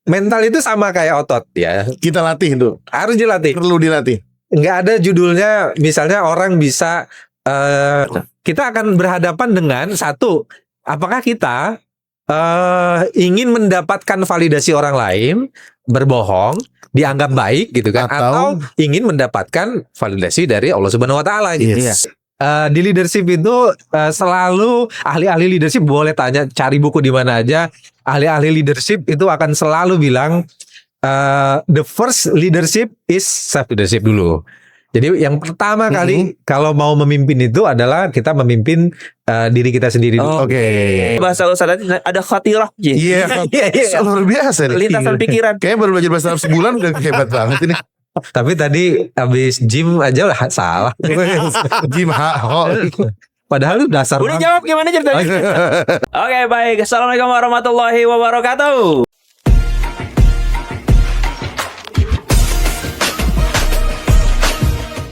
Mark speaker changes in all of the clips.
Speaker 1: Mental itu sama kayak otot ya.
Speaker 2: Kita latih tuh.
Speaker 1: Harus dilatih.
Speaker 2: Perlu dilatih.
Speaker 1: Nggak ada judulnya misalnya orang bisa kita akan berhadapan dengan satu, apakah kita ingin mendapatkan validasi orang lain, berbohong, dianggap baik gitu kan, atau ingin mendapatkan validasi dari Allah Subhanahu wa taala gitu.
Speaker 2: Yes.
Speaker 1: Di leadership itu selalu ahli-ahli leadership boleh tanya, cari buku di mana aja. Ahli-ahli leadership itu akan selalu bilang the first leadership is self leadership dulu. Jadi yang pertama kali kalau mau memimpin itu adalah kita memimpin diri kita sendiri dulu.
Speaker 2: Oke.
Speaker 3: Bahasa Ustaz tadi ada khatirah.
Speaker 2: Iya. Luar biasa nih.
Speaker 3: Lintasan pikiran.
Speaker 2: Kayaknya baru belajar bahasa Arab sebulan udah hebat banget ini.
Speaker 1: Tapi tadi habis gym aja udah salah.
Speaker 2: Jim ho.
Speaker 1: Padahal lu dasar
Speaker 3: Udah
Speaker 1: banget.
Speaker 3: jawab gimana ceritanya? Oke, baik. Assalamualaikum warahmatullahi wabarakatuh.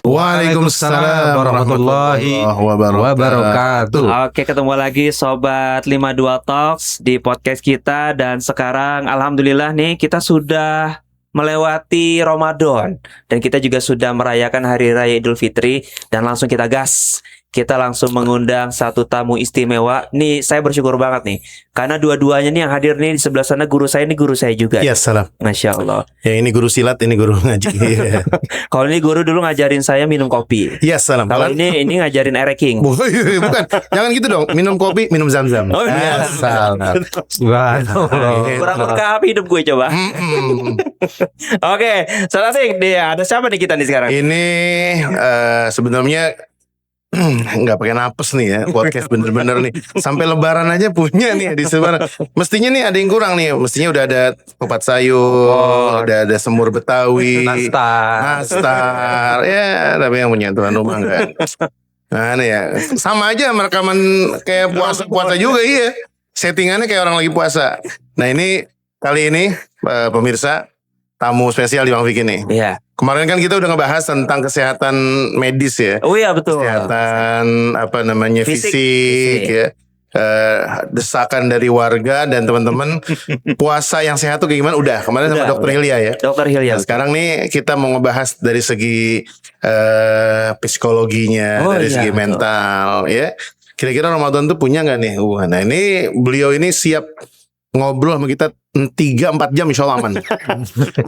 Speaker 2: Waalaikumsalam warahmatullahi wabarakatuh.
Speaker 3: Oke, ketemu lagi Sobat 52 Talks di podcast kita. Dan sekarang alhamdulillah nih kita sudah melewati Ramadan. Dan kita juga sudah merayakan Hari Raya Idul Fitri. Dan langsung kita gas. Kita langsung mengundang satu tamu istimewa. Nih saya bersyukur banget nih, karena dua-duanya nih yang hadir nih di sebelah sana guru saya, ini guru saya juga.
Speaker 2: Iya, salam.
Speaker 3: Masya Allah.
Speaker 2: Ya ini guru silat, ini guru ngaji.
Speaker 3: Kalau ini guru dulu ngajarin saya minum kopi.
Speaker 2: Iya, salam.
Speaker 3: Kalau ini ngajarin ereking.
Speaker 2: Bukan, jangan gitu dong. Minum kopi, minum zam-zam.
Speaker 3: Oh, iya.
Speaker 2: Salam.
Speaker 3: Kurang lengkap hidup gue coba. Oke, salah sih. Dia ada siapa nih kita nih sekarang?
Speaker 2: Ini sebenarnya nggak pakai napes nih ya, podcast bener-bener nih. Sampai lebaran aja punya nih di sebar. Mestinya nih ada yang kurang nih. Mestinya udah ada kupat sayur, udah ada semur Betawi, nastar. Ya, tapi yang punya tuan rumah enggak. Nah ini ya, sama aja rekaman kayak puasa juga iya. Settingannya kayak orang lagi puasa. Nah ini kali ini pemirsa, tamu spesial di Bang Vicky nih.
Speaker 3: Iya.
Speaker 2: Kemarin kan kita udah ngebahas tentang kesehatan medis ya.
Speaker 3: Oh iya betul.
Speaker 2: Kesehatan fisik ya. Desakan dari warga dan teman-teman. Puasa yang sehat tuh kayak gimana? Udah kemarin sama Dokter Hilya ya.
Speaker 3: Dokter Hilya.
Speaker 2: Nah, sekarang nih kita mau ngebahas dari segi psikologinya, dari segi mental ya. Kira-kira Ramadan tuh punya nggak nih? Nah ini beliau ini siap ngobrol sama kita 3-4 jam insya Allah aman.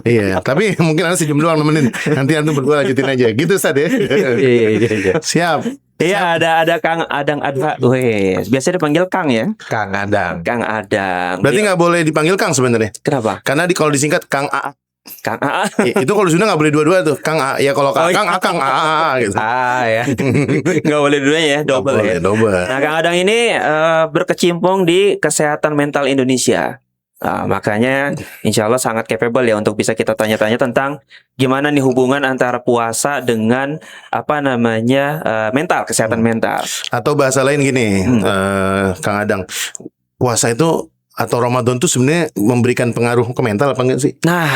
Speaker 2: Iya, tapi mungkin ada sejam doang nemenin. Nanti antum berdua lanjutin aja. Gitu Ustaz ya.
Speaker 3: Iya.
Speaker 2: Siap.
Speaker 3: Iya, ada Kang Adang Adha. Wih, biasanya dipanggil Kang ya.
Speaker 1: Kang Adang.
Speaker 3: Kang Adang.
Speaker 2: Berarti nggak boleh dipanggil Kang sebenarnya.
Speaker 3: Kenapa?
Speaker 2: Karena kalau disingkat Kang A.
Speaker 3: Kang A.
Speaker 2: Itu kalau sudah nggak boleh dua-dua tuh. Kang A. Ya kalau Kang A gitu.
Speaker 1: Ya.
Speaker 3: Nggak boleh dua-duanya ya, double ya.
Speaker 2: Double.
Speaker 3: Nah, Kang Adang ini berkecimpung di kesehatan mental Indonesia. Makanya insya Allah sangat capable ya untuk bisa kita tanya-tanya tentang gimana nih hubungan antara puasa dengan mental, kesehatan mental.
Speaker 2: Atau bahasa lain gini, Kang Adang, puasa itu atau Ramadan tuh sebenarnya memberikan pengaruh ke mental apa enggak sih?
Speaker 3: Nah,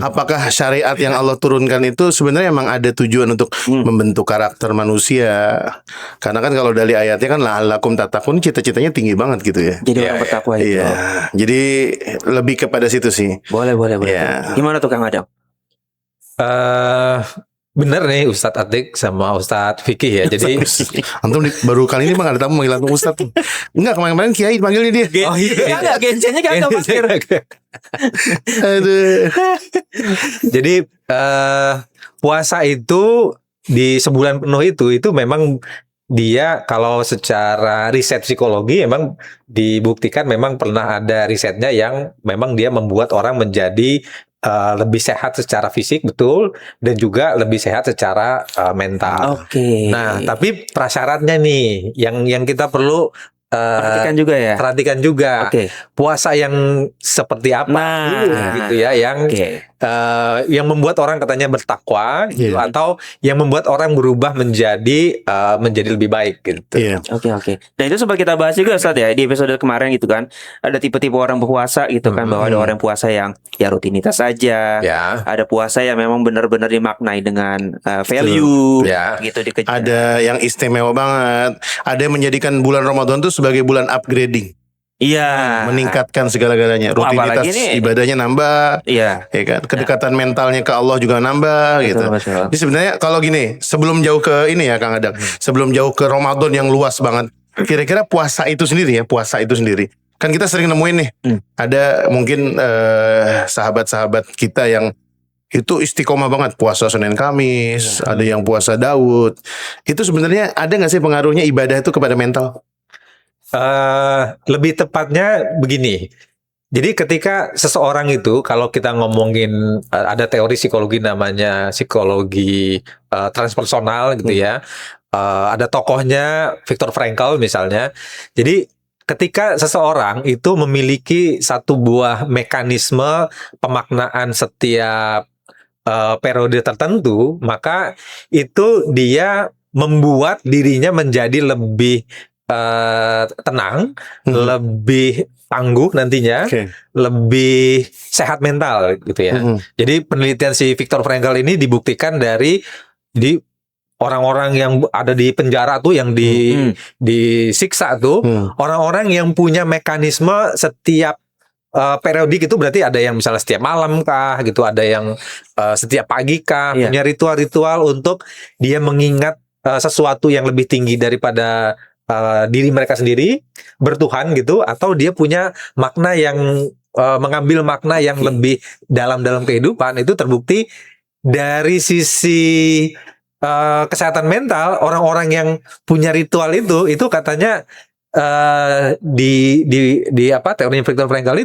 Speaker 2: apakah syariat yang Allah turunkan itu sebenarnya emang ada tujuan untuk membentuk karakter manusia? Karena kan kalau dari ayatnya kan la'allakum tattaqun, cita-citanya tinggi banget gitu ya.
Speaker 3: Jadi orang bertakwa itu.
Speaker 2: Iya. Jadi lebih kepada situ sih.
Speaker 3: Boleh.
Speaker 2: Iya.
Speaker 3: Gimana tuh Kang Adang?
Speaker 1: Bener nih Ustadz Atik sama Ustadz Vicky ya. Jadi
Speaker 2: antum baru kali ini bang ada tamu manggil antum Ustadz. Enggak, kemarin Kiai panggilnya dia.
Speaker 1: Oh iya.
Speaker 3: Enggak, gensennya kagak pasir.
Speaker 2: Aduh.
Speaker 1: Jadi puasa itu di sebulan penuh itu memang dia kalau secara riset psikologi memang dibuktikan memang pernah ada risetnya yang memang dia membuat orang menjadi lebih sehat secara fisik betul dan juga lebih sehat secara mental.
Speaker 3: Oke.
Speaker 1: Nah, tapi prasyaratnya nih yang kita perlu perhatikan juga.
Speaker 3: Oke.
Speaker 1: Puasa yang seperti apa dulu gitu ya, yang membuat orang katanya bertakwa gitu, atau yang membuat orang berubah menjadi lebih baik gitu.
Speaker 3: Oke. Dan itu sempat kita bahas juga Ustaz ya di episode kemarin gitu kan. Ada tipe-tipe orang puasa gitu kan, bahwa ada orang puasa yang ya rutinitas saja. Ada puasa yang memang benar-benar dimaknai dengan value gitu dikejar.
Speaker 2: Ada yang istimewa banget. Ada yang menjadikan bulan Ramadan tuh sebagai bulan upgrading.
Speaker 3: Iya.
Speaker 2: meningkatkan segala-galanya.
Speaker 3: Wah,
Speaker 2: Rutinitas
Speaker 3: apalagi nih-
Speaker 2: ibadahnya nambah,
Speaker 3: Iya.
Speaker 2: ya kan? Kedekatan mentalnya ke Allah juga nambah gitu.
Speaker 3: Betul.
Speaker 2: Jadi sebenarnya kalau gini, sebelum jauh ke ini ya Kang Adang, sebelum jauh ke Ramadan yang luas banget, kira-kira puasa itu sendiri, kan kita sering nemuin nih, ada mungkin sahabat-sahabat kita yang itu istiqomah banget puasa Senin Kamis, ada yang puasa Daud. Itu sebenarnya ada nggak sih pengaruhnya ibadah itu kepada mental?
Speaker 1: Lebih tepatnya begini. Jadi ketika seseorang itu, kalau kita ngomongin ada teori psikologi namanya psikologi transpersonal gitu ya. Ada tokohnya Viktor Frankl misalnya. Jadi ketika seseorang itu memiliki satu buah mekanisme pemaknaan setiap periode tertentu, maka itu dia membuat dirinya menjadi lebih tenang, lebih tangguh nantinya,
Speaker 2: Oke.
Speaker 1: lebih sehat mental gitu ya. Jadi penelitian si Viktor Frankl ini dibuktikan dari orang-orang yang ada di penjara tuh, yang disiksa tuh, orang-orang yang punya mekanisme setiap periodik itu, berarti ada yang misalnya setiap malam kah gitu, ada yang setiap pagi kah,
Speaker 3: Iya.
Speaker 1: punya ritual-ritual untuk dia mengingat sesuatu yang lebih tinggi daripada diri mereka sendiri, bertuhan gitu, atau dia punya makna yang mengambil makna yang lebih dalam kehidupan. Itu terbukti dari sisi kesehatan mental. Orang-orang yang punya ritual itu katanya di apa teorinya Viktor Frankl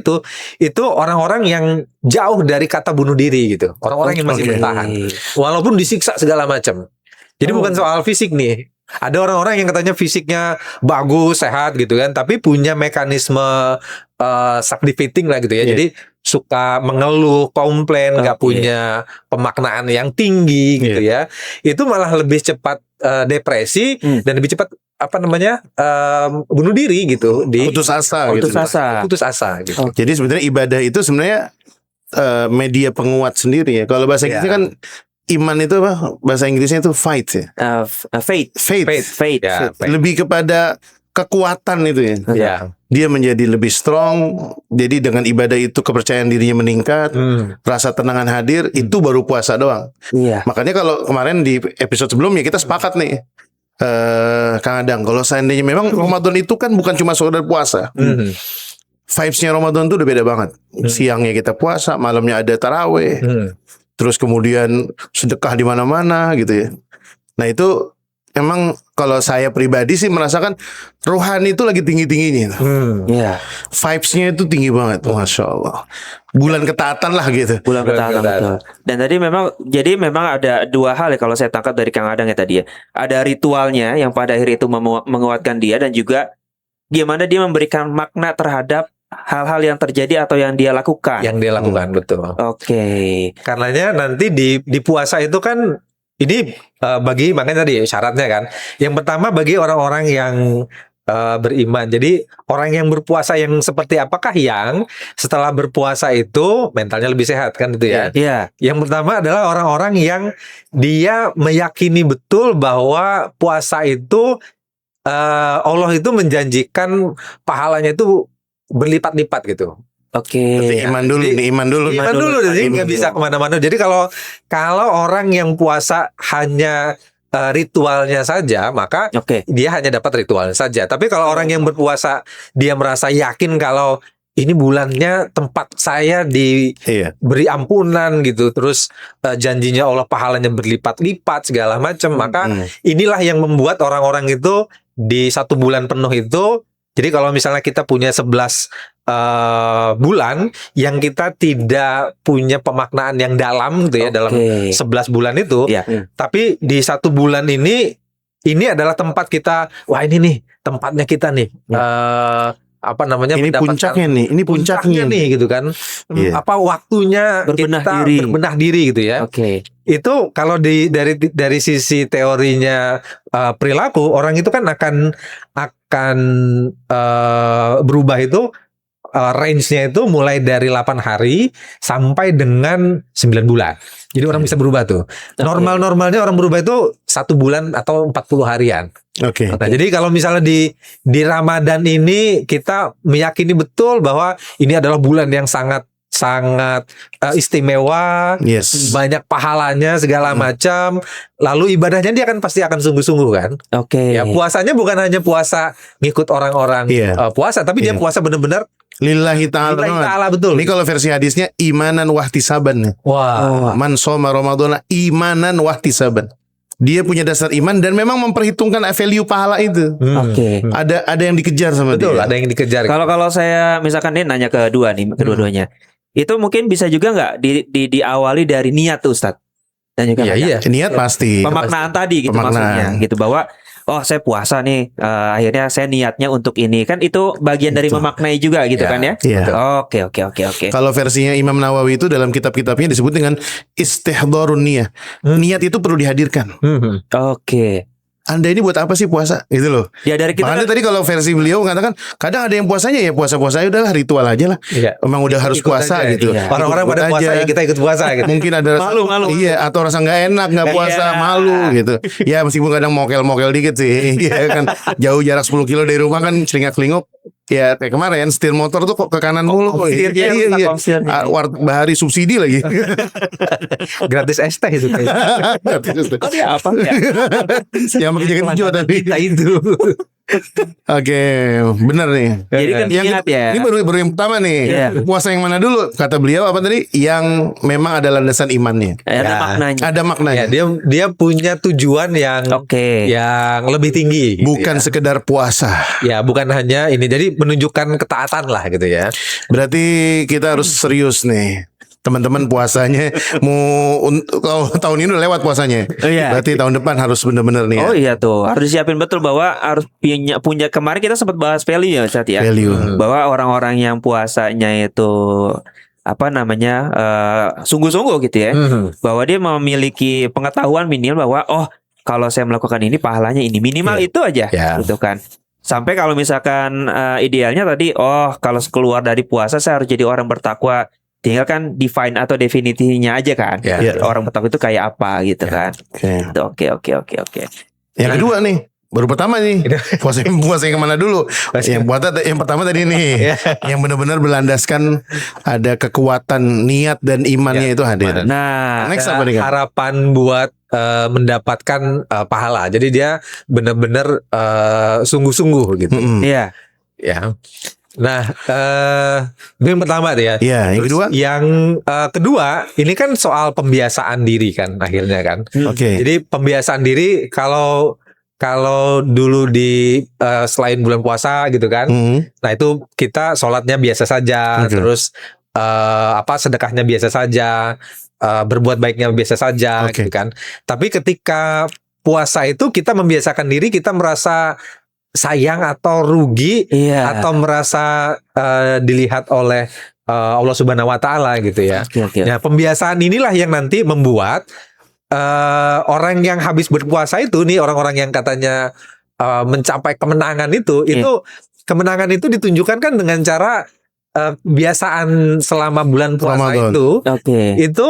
Speaker 1: itu orang-orang yang jauh dari kata bunuh diri gitu, orang-orang yang masih
Speaker 2: Oke.
Speaker 1: bertahan walaupun disiksa segala macam. Jadi bukan soal fisik nih. Ada orang-orang yang katanya fisiknya bagus, sehat gitu kan, tapi punya mekanisme self-defeating lah gitu ya.
Speaker 2: Iya.
Speaker 1: Jadi suka mengeluh, komplain, nggak punya pemaknaan yang tinggi gitu ya. Itu malah lebih cepat depresi dan lebih cepat bunuh diri gitu,
Speaker 2: Putus asa gitu.
Speaker 1: putus asa gitu.
Speaker 2: Jadi sebenarnya ibadah itu sebenarnya media penguat sendiri ya. Kalau bahasa Inggrisnya kan iman itu apa? Bahasa Inggrisnya itu fight ya.
Speaker 3: Faith.
Speaker 2: Faith.
Speaker 1: Ya,
Speaker 2: Lebih kepada kekuatan itu ya.
Speaker 1: ya.
Speaker 2: Dia menjadi lebih strong. Jadi dengan ibadah itu kepercayaan dirinya meningkat, rasa tenangan hadir, itu baru puasa doang.
Speaker 3: Iya.
Speaker 2: Makanya kalau kemarin di episode sebelumnya kita sepakat nih, Kang Adang, kalau seandainya memang Ramadan itu kan bukan cuma sekedar puasa. Vibes-nya Ramadan tuh udah beda banget. Siangnya kita puasa, malamnya ada taraweh. Terus kemudian sedekah di mana-mana gitu ya. Nah itu emang kalau saya pribadi sih merasakan rohani itu lagi tinggi-tingginya.
Speaker 3: Iya.
Speaker 2: Vibes-nya itu tinggi banget, Masya Allah. Bulan ketaatan lah gitu.
Speaker 3: Bulan ketaatan, betul. Dan tadi memang ada dua hal ya kalau saya tangkap dari Kang Adang ya tadi ya. Ada ritualnya yang pada akhir itu menguatkan dia, dan juga gimana dia memberikan makna terhadap hal-hal yang terjadi atau yang dia lakukan.
Speaker 1: Yang dia lakukan, betul.
Speaker 3: Oke.
Speaker 1: Karenanya nanti di puasa itu kan ini makanya tadi syaratnya kan. Yang pertama bagi orang-orang yang beriman. Jadi orang yang berpuasa yang seperti apakah yang setelah berpuasa itu mentalnya lebih sehat kan itu ya.
Speaker 3: Iya.
Speaker 1: Yang pertama adalah orang-orang yang dia meyakini betul bahwa puasa itu Allah itu menjanjikan pahalanya itu berlipat-lipat gitu.
Speaker 3: Oke.
Speaker 2: Berarti iman dulu nih, iman dulu.
Speaker 1: Jadi nggak bisa kemana-mana. Jadi kalau orang yang puasa hanya ritualnya saja, maka dia hanya dapat ritualnya saja. Tapi kalau orang yang berpuasa dia merasa yakin kalau ini bulannya tempat saya diberi ampunan gitu, terus janjinya Allah pahalanya berlipat-lipat segala macam, maka inilah yang membuat orang-orang itu di satu bulan penuh itu. Jadi kalau misalnya kita punya 11 bulan yang kita tidak punya pemaknaan yang dalam gitu ya dalam 11 bulan itu, tapi di satu bulan ini adalah tempat kita, wah ini nih tempatnya kita nih,
Speaker 2: ini puncaknya nih, ini puncaknya
Speaker 1: nih gitu kan, apa waktunya berbenah diri gitu ya. Itu kalau dari sisi teorinya perilaku, orang itu kan akan berubah itu range-nya itu mulai dari 8 hari sampai dengan 9 bulan. Jadi orang bisa berubah tuh. Normalnya orang berubah itu 1 bulan atau 40 harian.
Speaker 2: Oke.
Speaker 1: Nah, jadi kalau misalnya di Ramadan ini kita meyakini betul bahwa ini adalah bulan yang sangat istimewa,
Speaker 2: Yes.
Speaker 1: banyak pahalanya segala macam. Lalu ibadahnya dia pasti akan sungguh-sungguh kan.
Speaker 3: Oke.
Speaker 1: Ya puasanya bukan hanya puasa ngikut orang-orang
Speaker 2: Iya.
Speaker 1: puasa, tapi dia
Speaker 2: Iya.
Speaker 1: puasa benar-benar
Speaker 2: Lillahi ta'ala.
Speaker 1: lillahi ta'ala, betul.
Speaker 2: Ini kalau versi hadisnya imanan wahtisaban.
Speaker 1: Wah.
Speaker 2: Man shoma Ramadhana imanan wahtisaban. Dia punya dasar iman dan memang memperhitungkan value pahala itu.
Speaker 3: Oke.
Speaker 2: Ada yang dikejar sama
Speaker 1: Betul,
Speaker 2: dia.
Speaker 1: ada yang dikejar.
Speaker 3: Kalau saya misalkan nih nanya kedua-duanya, itu mungkin bisa juga nggak diawali dari niat tuh Ustadz? Dan juga
Speaker 1: Iya.
Speaker 2: Niat pasti.
Speaker 3: pemaknaan tadi gitu
Speaker 2: Pemaknaan.
Speaker 3: maksudnya, gitu bahwa saya puasa nih, akhirnya saya niatnya untuk ini, kan itu bagian dari
Speaker 2: Betul.
Speaker 3: memaknai juga gitu
Speaker 1: Ya.
Speaker 3: kan ya?
Speaker 2: Iya.
Speaker 3: Oke.
Speaker 2: Kalau versinya Imam Nawawi itu dalam kitab-kitabnya disebut dengan istihdharun niyah. Niat itu perlu dihadirkan.
Speaker 3: Oke.
Speaker 2: Anda ini buat apa sih puasa? Gitu loh.
Speaker 3: Ya dari kita
Speaker 2: Makanya
Speaker 3: kan,
Speaker 2: tadi kalau versi beliau mengatakan kadang ada yang puasanya ya puasa-puasa udahlah ritual aja lah.
Speaker 1: Iya.
Speaker 2: Emang udah harus
Speaker 1: Ikut
Speaker 2: puasa
Speaker 1: aja.
Speaker 2: gitu.
Speaker 3: Iya.
Speaker 1: Orang-orang
Speaker 2: Ikut
Speaker 1: pada puasa
Speaker 2: aja.
Speaker 1: ya kita ikut puasa gitu.
Speaker 2: Mungkin ada rasa
Speaker 3: Malu.
Speaker 2: Iya, atau rasa nggak enak nggak puasa,
Speaker 3: Iya.
Speaker 2: malu gitu. Ya meskipun kadang mokel-mokel dikit sih. Iya kan jauh jarak 10 kilo dari rumah kan celingak-celinguk. Ya kayak kemarin setir motor tuh kok ke kanan mulu kok.
Speaker 3: setirnya,
Speaker 2: Iya.
Speaker 3: komstirnya.
Speaker 2: Warteg Bahari subsidi lagi.
Speaker 1: Gratis es teh itu kayaknya.
Speaker 3: oh dia apa ya?
Speaker 2: Yang pakai jaket hijau tadi.
Speaker 1: Kita itu.
Speaker 2: Oke, bener nih.
Speaker 3: Jadi kan
Speaker 2: Yang
Speaker 3: niat ya.
Speaker 2: Ini baru yang pertama nih.
Speaker 3: Iya.
Speaker 2: Puasa yang mana dulu? Kata beliau apa tadi? Yang memang ada landasan imannya.
Speaker 3: Ada
Speaker 1: Ya.
Speaker 3: maknanya.
Speaker 2: Ada maknanya.
Speaker 1: Ya, dia punya tujuan yang
Speaker 3: Oke.
Speaker 1: lebih tinggi. Gitu
Speaker 2: Bukan sekedar puasa.
Speaker 1: ya, bukan hanya ini. Jadi menunjukkan ketaatan lah gitu ya.
Speaker 2: Berarti kita harus serius nih. Teman-teman puasanya kalau tahun ini udah lewat puasanya.
Speaker 3: Iya.
Speaker 2: Berarti tahun depan harus bener-bener nih ya.
Speaker 3: Oh iya tuh, harus siapin betul bahwa harus punya kemarin kita sempat bahas value ya Ustadz ya.
Speaker 2: Value.
Speaker 3: Bahwa orang-orang yang puasanya itu sungguh-sungguh gitu ya. Bahwa dia memiliki pengetahuan minimal bahwa kalau saya melakukan ini pahalanya ini minimal
Speaker 2: Iya.
Speaker 3: itu aja
Speaker 1: Ya.
Speaker 3: gitu kan. Sampai kalau misalkan idealnya tadi kalau keluar dari puasa saya harus jadi orang bertakwa. Tinggal kan define atau definisinya aja kan.
Speaker 1: Ya.
Speaker 2: Ya.
Speaker 3: Orang bertakwa itu kayak apa gitu kan.
Speaker 2: Oke.
Speaker 3: Oke.
Speaker 2: Yang kedua nih. Baru pertama nih. Puasa yang kemana dulu? Yang pertama tadi nih. Yang benar-benar berlandaskan ada kekuatan niat dan imannya itu hadir.
Speaker 3: Nah,
Speaker 2: Next apa nih kan?
Speaker 1: Harapan buat mendapatkan pahala. Jadi dia benar-benar sungguh-sungguh gitu.
Speaker 3: iya.
Speaker 1: Ya. Nah, itu yang pertama tuh ya.
Speaker 2: Iya, yang kedua.
Speaker 1: Yang kedua, ini kan soal pembiasaan diri kan akhirnya kan.
Speaker 2: Oke.
Speaker 1: Jadi pembiasaan diri kalau dulu di selain bulan puasa gitu kan. Nah, itu kita sholatnya biasa saja,
Speaker 2: Oke.
Speaker 1: terus sedekahnya biasa saja, berbuat baiknya biasa saja
Speaker 2: Oke.
Speaker 1: gitu kan. Tapi ketika puasa itu kita membiasakan diri, kita merasa sayang atau rugi
Speaker 3: Iya.
Speaker 1: atau merasa dilihat oleh Allah Subhanahu wa taala gitu ya.
Speaker 3: Oke.
Speaker 1: Nah, pembiasaan inilah yang nanti membuat orang yang habis berpuasa itu nih, orang-orang yang katanya mencapai kemenangan itu kemenangan itu ditunjukkan kan dengan cara kebiasaan selama bulan puasa
Speaker 2: Ramadan.
Speaker 1: itu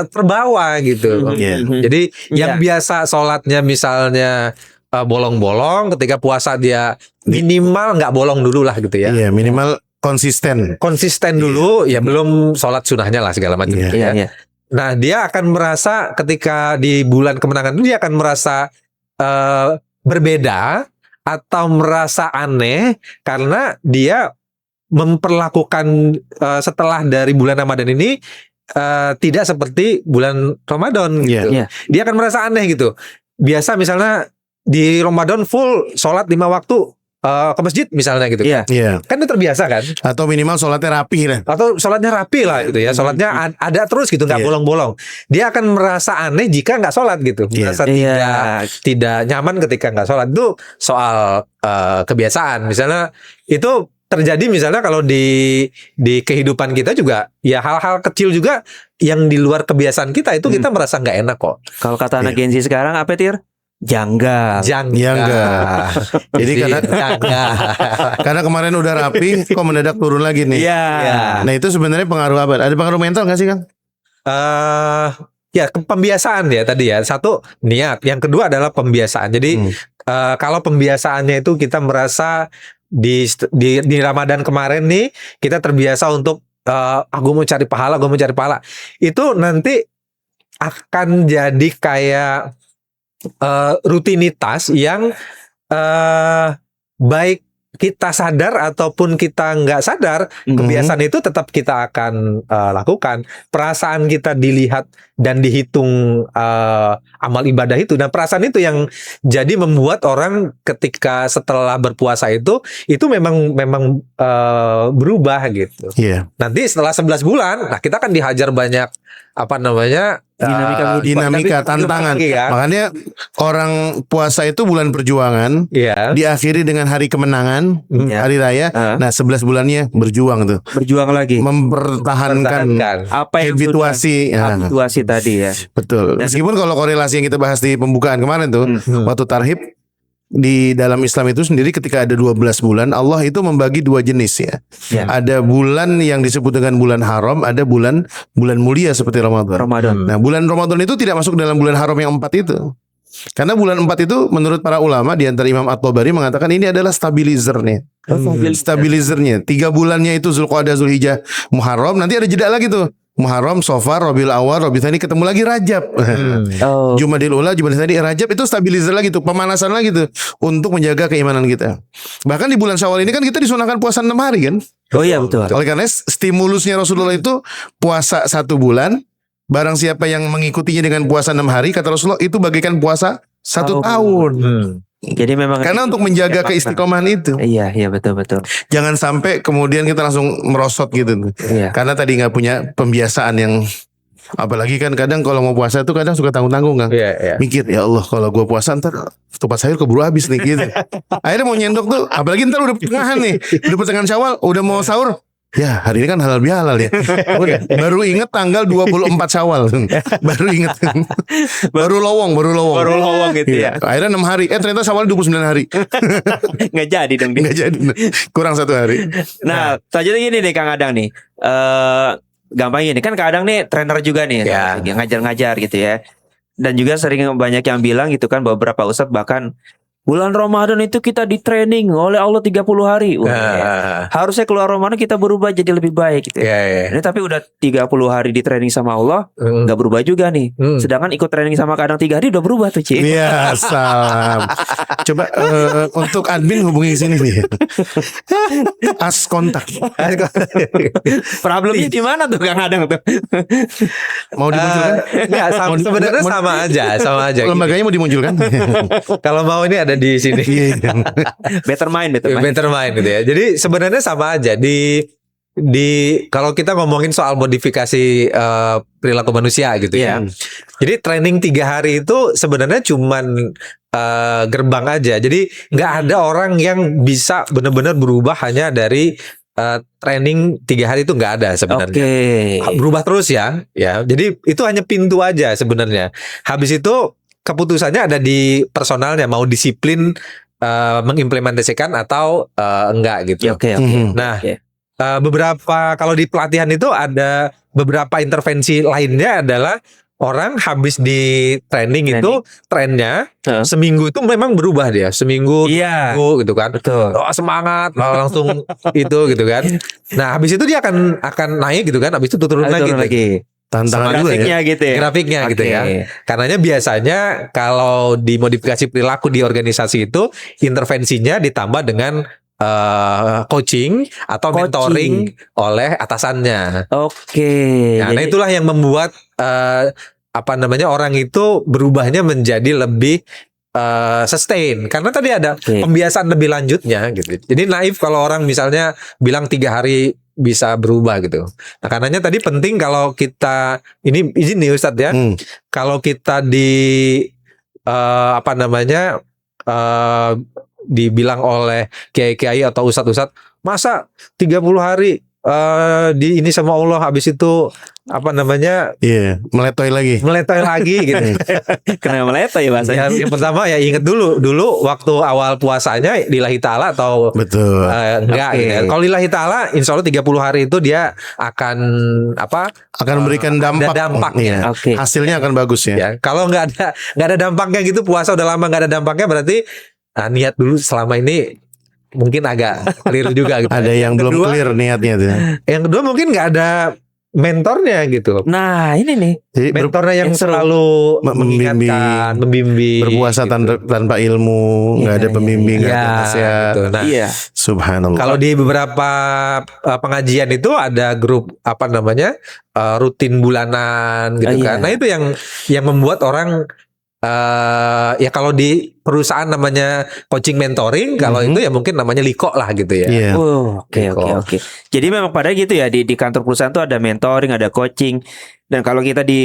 Speaker 1: terbawa gitu.
Speaker 2: Iya.
Speaker 1: Jadi
Speaker 3: Iya.
Speaker 1: yang biasa sholatnya misalnya bolong-bolong, ketika puasa dia minimal nggak bolong dulu lah gitu ya.
Speaker 2: Iya, minimal konsisten.
Speaker 1: Konsisten dulu, ya belum sholat sunahnya lah segala macam.
Speaker 2: Iya.
Speaker 1: gitu ya.
Speaker 3: Iya.
Speaker 1: Nah, dia akan merasa ketika di bulan kemenangan itu dia akan merasa berbeda atau merasa aneh karena dia memperlakukan setelah dari bulan Ramadan ini tidak seperti bulan Ramadan gitu.
Speaker 3: Iya.
Speaker 1: Dia akan merasa aneh gitu. Biasa misalnya di Ramadan full sholat 5 waktu ke masjid misalnya gitu.
Speaker 3: Iya.
Speaker 2: Iya.
Speaker 1: Kan itu terbiasa kan?
Speaker 2: Atau minimal sholatnya rapi lah.
Speaker 1: Atau sholatnya rapi lah gitu ya. Sholatnya ada terus gitu, nggak
Speaker 2: Iya.
Speaker 1: bolong-bolong. Dia akan merasa aneh jika nggak sholat gitu.
Speaker 2: Iya.
Speaker 1: Merasa
Speaker 3: Iya.
Speaker 1: tidak nyaman ketika nggak sholat. Itu soal kebiasaan. Misalnya itu terjadi misalnya kalau di kehidupan kita juga ya hal-hal kecil juga yang di luar kebiasaan kita itu kita merasa nggak enak kok.
Speaker 3: Kalau kata anak Gen Z sekarang apa Tir? Janggal.
Speaker 2: Jangga. Jadi
Speaker 1: jangga.
Speaker 2: karena kemarin udah rapi, kok mendadak turun lagi nih.
Speaker 3: Iya.
Speaker 2: Nah itu sebenarnya pengaruh apa? Ada pengaruh mental nggak sih Kang?
Speaker 1: Ya pembiasaan ya tadi ya. Satu niat, yang kedua adalah pembiasaan. Jadi kalau pembiasaannya itu kita merasa di Ramadan kemarin nih kita terbiasa untuk gue mau cari pahala, gue mau cari pahala. Itu nanti akan jadi kayak rutinitas yang baik kita sadar ataupun kita nggak sadar, kebiasaan itu tetap kita akan lakukan. Perasaan kita dilihat dan dihitung amal ibadah itu, dan perasaan itu yang jadi membuat orang ketika setelah berpuasa itu memang berubah gitu.
Speaker 2: Iya.
Speaker 1: Nanti setelah 11 bulan, nah kita akan dihajar banyak
Speaker 2: Dinamika tantangan.
Speaker 1: Kan?
Speaker 2: Makanya orang puasa itu bulan perjuangan,
Speaker 1: Iya.
Speaker 2: diakhiri dengan hari kemenangan, hari raya. Nah 11 bulannya berjuang tuh,
Speaker 3: Berjuang lagi.
Speaker 2: mempertahankan
Speaker 3: Apa yang
Speaker 2: habituasi.
Speaker 3: habituasi tadi ya.
Speaker 2: Betul. Meskipun kalau korelasi yang kita bahas di pembukaan kemarin tuh, waktu tarhib di dalam Islam itu sendiri ketika ada 12 bulan, Allah itu membagi dua jenis ya.
Speaker 3: Ya.
Speaker 2: Ada bulan yang disebut dengan bulan haram, ada bulan mulia seperti Ramadan.
Speaker 3: Ramadan.
Speaker 2: Nah, bulan Ramadan itu tidak masuk dalam bulan haram yang 4 itu. Karena bulan 4 itu menurut para ulama di antara Imam At-Tabari mengatakan ini adalah stabilizernya. Stabilizernya. 3 bulannya itu Zulqa'dah, Zulhijjah, Muharram, nanti ada jeda lagi tuh. Muharram, Safar, Rabiul Awal, Rabiul Tsani, ketemu lagi Rajab. Jumadil Ula, Jumadil Tsani, Rajab itu stabilizer lagi tuh, pemanasan lagi tuh untuk menjaga keimanan kita. Bahkan di bulan Syawal ini kan kita disunahkan puasa 6 hari kan?
Speaker 3: Oh iya betul.
Speaker 2: Oleh karena stimulusnya Rasulullah itu puasa 1 bulan. Barang siapa yang mengikutinya dengan puasa 6 hari, kata Rasulullah itu bagaikan puasa 1 tahun.
Speaker 3: Jadi memang
Speaker 2: Karena untuk menjaga keistiqomahan itu.
Speaker 3: Iya betul.
Speaker 2: Jangan sampai kemudian kita langsung merosot gitu.
Speaker 3: Iya.
Speaker 2: Karena tadi nggak punya pembiasaan yang, apalagi kan kadang kalau mau puasa tuh kadang suka tanggung-tanggung kan.
Speaker 1: Iya.
Speaker 2: Mikir ya Allah kalau gue puasa ntar tupat sayur keburu habis nih gitu. Akhirnya mau nyendok tuh, apalagi ntar udah pertengahan nih, udah pertengahan Syawal, udah mau sahur. Ya hari ini kan halal bihalal ya. Baru inget tanggal 24 Syawal. Baru inget. baru lowong
Speaker 3: gitu ya.
Speaker 2: Akhirnya 6 hari. Ternyata Syawal 29 hari.
Speaker 3: Nggak jadi dong dia.
Speaker 2: Nggak jadi. Kurang 1 hari.
Speaker 3: Nah, selanjutnya gini nih Kang Adang nih. Gampang gini kan Kang Adang nih trainer juga nih, ngajar-ngajar gitu ya. Dan juga sering banyak yang bilang gitu kan, beberapa ustadz bahkan bulan Ramadan itu kita di training oleh Allah 30 hari. Harusnya keluar Ramadan kita berubah jadi lebih baik gitu. Ini tapi udah 30 hari di training sama Allah, nggak berubah juga nih. Sedangkan ikut training sama Kadang 3 hari udah berubah tuh, Ci.
Speaker 2: Iya, salam. Coba untuk admin hubungi sini nih. As kontak.
Speaker 3: Problemnya di mana tuh Kang Adang tuh?
Speaker 2: Mau dimunculkan?
Speaker 1: Enggak, sebenarnya sama aja.
Speaker 2: Lembaganya mau dimunculkan?
Speaker 1: Kalau mau ini ada di sini.
Speaker 3: Better mind
Speaker 1: gitu ya. Jadi sebenarnya sama aja di kalau kita ngomongin soal modifikasi perilaku manusia gitu ya. Jadi training 3 hari itu sebenarnya cuman gerbang aja. Jadi nggak ada orang yang bisa benar-benar berubah hanya dari training 3 hari itu nggak ada sebenarnya. Berubah terus ya. Jadi itu hanya pintu aja sebenarnya. Habis itu keputusannya ada di personalnya, mau disiplin mengimplementasikan atau enggak gitu. Nah, beberapa kalau di pelatihan itu ada beberapa intervensi lainnya adalah orang habis di training itu trennya seminggu itu memang berubah dia, seminggu gitu kan. Semangat langsung itu gitu kan. Nah, habis itu dia akan naik gitu kan, habis itu turun lagi.
Speaker 2: Tantangan juga ya.
Speaker 1: Grafiknya gitu ya. Karenanya biasanya kalau di modifikasi perilaku di organisasi itu intervensinya ditambah dengan coaching atau mentoring oleh atasannya. Nah, itulah yang membuat orang itu berubahnya menjadi lebih sustain, karena tadi ada pembiasaan lebih lanjutnya gitu. Jadi naif kalau orang misalnya bilang 3 hari bisa berubah gitu. Nah, karenanya tadi penting kalau kita ini izin nih Ustadz ya. Kalau kita dibilang oleh kiai-kiai atau ustadz-ustadz, masa 30 hari di ini sama Allah habis itu apa namanya
Speaker 2: Iya, meletoy lagi.
Speaker 1: meletoy lagi gitu.
Speaker 3: Kenapa meletoy ya bahasanya?
Speaker 1: yang pertama ya inget dulu waktu awal puasanya lillahi ta'ala atau
Speaker 2: Betul.
Speaker 1: enggak
Speaker 3: Oke.
Speaker 1: gitu ya. Kalau lillahi ta'ala insya Allah 30 hari itu dia akan apa
Speaker 2: Akan memberikan dampak.
Speaker 1: dampaknya.
Speaker 2: Iya.
Speaker 3: Oke.
Speaker 2: Hasilnya akan bagus ya.
Speaker 1: ya. Kalau nggak ada dampaknya gitu, puasa udah lama nggak ada dampaknya, berarti niat dulu selama ini mungkin agak keliru juga gitu.
Speaker 2: Ada yang belum
Speaker 1: kedua,
Speaker 2: clear niatnya tuh.
Speaker 1: Yang kedua mungkin nggak ada mentornya gitu.
Speaker 3: Nah, ini nih.
Speaker 2: Jadi
Speaker 1: Mentornya yang
Speaker 3: yang seru.
Speaker 1: selalu
Speaker 2: Membimbing.
Speaker 1: membimbing
Speaker 2: berpuasa
Speaker 1: gitu.
Speaker 2: tanpa ilmu, nggak ada
Speaker 3: Iya,
Speaker 2: pembimbing, nggak ada
Speaker 1: Ya,
Speaker 2: nasihat.
Speaker 1: gitu. Nah,
Speaker 3: Iya.
Speaker 2: Subhanallah.
Speaker 1: kalau di beberapa pengajian itu ada grup apa namanya rutin bulanan gitu
Speaker 3: Iya.
Speaker 1: kan. Nah itu yang membuat orang ya kalau di perusahaan namanya coaching mentoring, kalau
Speaker 2: Mhm.
Speaker 1: itu ya mungkin namanya liko lah gitu ya.
Speaker 2: Iya.
Speaker 3: Oke. Jadi memang pada gitu ya di kantor perusahaan tuh ada mentoring, ada coaching. Dan kalau kita di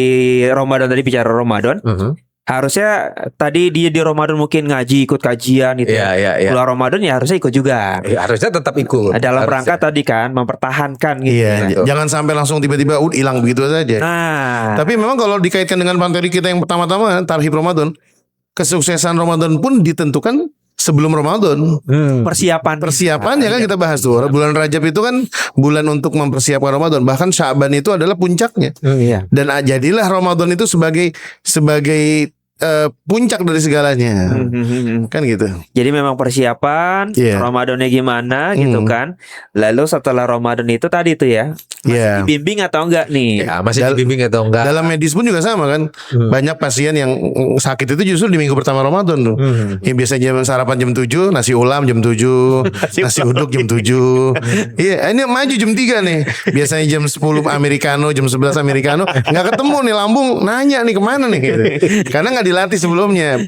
Speaker 3: Ramadan tadi bicara Ramadan,
Speaker 1: Mhm.
Speaker 3: harusnya tadi dia di Ramadan mungkin ngaji, ikut kajian gitu.
Speaker 1: Iya iya iya.
Speaker 3: Keluar Ramadan ya harusnya ikut juga.
Speaker 1: Ya, harusnya tetap ikut.
Speaker 3: Nah, dalam
Speaker 1: Harusnya.
Speaker 3: rangka tadi kan mempertahankan gitu.
Speaker 2: Iya,
Speaker 1: Betul.
Speaker 2: jangan sampai langsung tiba-tiba hilang begitu saja.
Speaker 3: Nah,
Speaker 2: Tapi memang kalau dikaitkan dengan materi kita yang pertama-tama, tarhib Ramadan, kesuksesan Ramadan pun ditentukan sebelum Ramadan. Persiapannya kan kita bahas tuh. Bulan Rajab itu kan bulan untuk mempersiapkan Ramadan. Bahkan Sya'ban itu adalah puncaknya.
Speaker 3: iya.
Speaker 2: Dan jadilah Ramadan itu sebagai puncak dari segalanya. Kan gitu.
Speaker 3: Jadi memang persiapan
Speaker 2: Iya.
Speaker 3: Ramadannya gimana gitu kan. Lalu setelah Ramadan itu tadi tuh ya,
Speaker 2: Iya.
Speaker 3: dibimbing atau enggak nih?
Speaker 1: Ya, masih
Speaker 2: Dal-
Speaker 1: dibimbing atau enggak?
Speaker 2: Dalam medis pun juga sama kan. Banyak pasien yang sakit itu justru di minggu pertama Ramadan tuh. Yang biasanya jam sarapan jam 7, nasi ulam jam 7, nasi uduk jam 7. Iya, ini maju jam 3 nih. Biasanya jam 10 americano, jam 11 americano, nggak ketemu nih lambung, nanya nih kemana nih gitu. Karena nggak dilatih sebelumnya.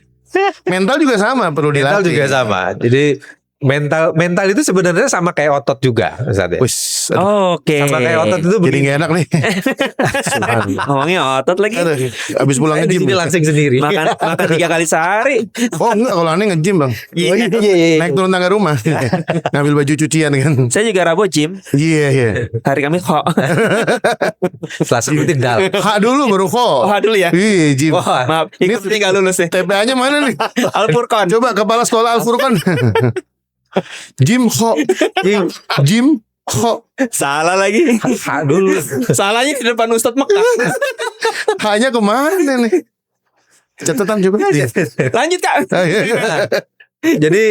Speaker 2: Mental juga sama, perlu
Speaker 1: Mental
Speaker 2: dilatih.
Speaker 1: juga sama. Jadi mental itu sebenarnya sama kayak otot juga, Ustaz ya.
Speaker 2: Wis, aduh,
Speaker 3: Oke.
Speaker 1: Sama kayak otot itu
Speaker 2: jadi
Speaker 1: begini.
Speaker 2: nggak enak nih. Subhanallah.
Speaker 3: Ngomongnya otot lagi.
Speaker 2: Aduh, abis pulang
Speaker 1: Saya di
Speaker 2: nge-gym.
Speaker 1: sini langsing sendiri.
Speaker 3: Makan 3 kali sehari.
Speaker 2: Oh enggak, kalau aneh nge-gym bang. Naik turun tangga rumah. Ngambil baju cucian kan.
Speaker 3: Saya juga Rabu gym.
Speaker 2: Iya.
Speaker 3: Hari Kamis kok.
Speaker 1: Setelah sebutin dal.
Speaker 2: Hak dulu baru kok.
Speaker 3: Oh, dulu ya.
Speaker 2: Iya, Jim.
Speaker 1: Wah,
Speaker 3: Maaf, ikut ini nggak lulus ya.
Speaker 2: TPA-nya mana nih?
Speaker 3: Al-Furqan.
Speaker 2: Coba kepala sekolah Al-Furqan. Jim kok. Jim kok.
Speaker 3: Salah lagi.
Speaker 1: hak dulu.
Speaker 3: Salahnya di depan Ustadz Mekah.
Speaker 2: Haknya kemana nih? Catatan coba.
Speaker 3: Lanjut Kak.
Speaker 1: Jadi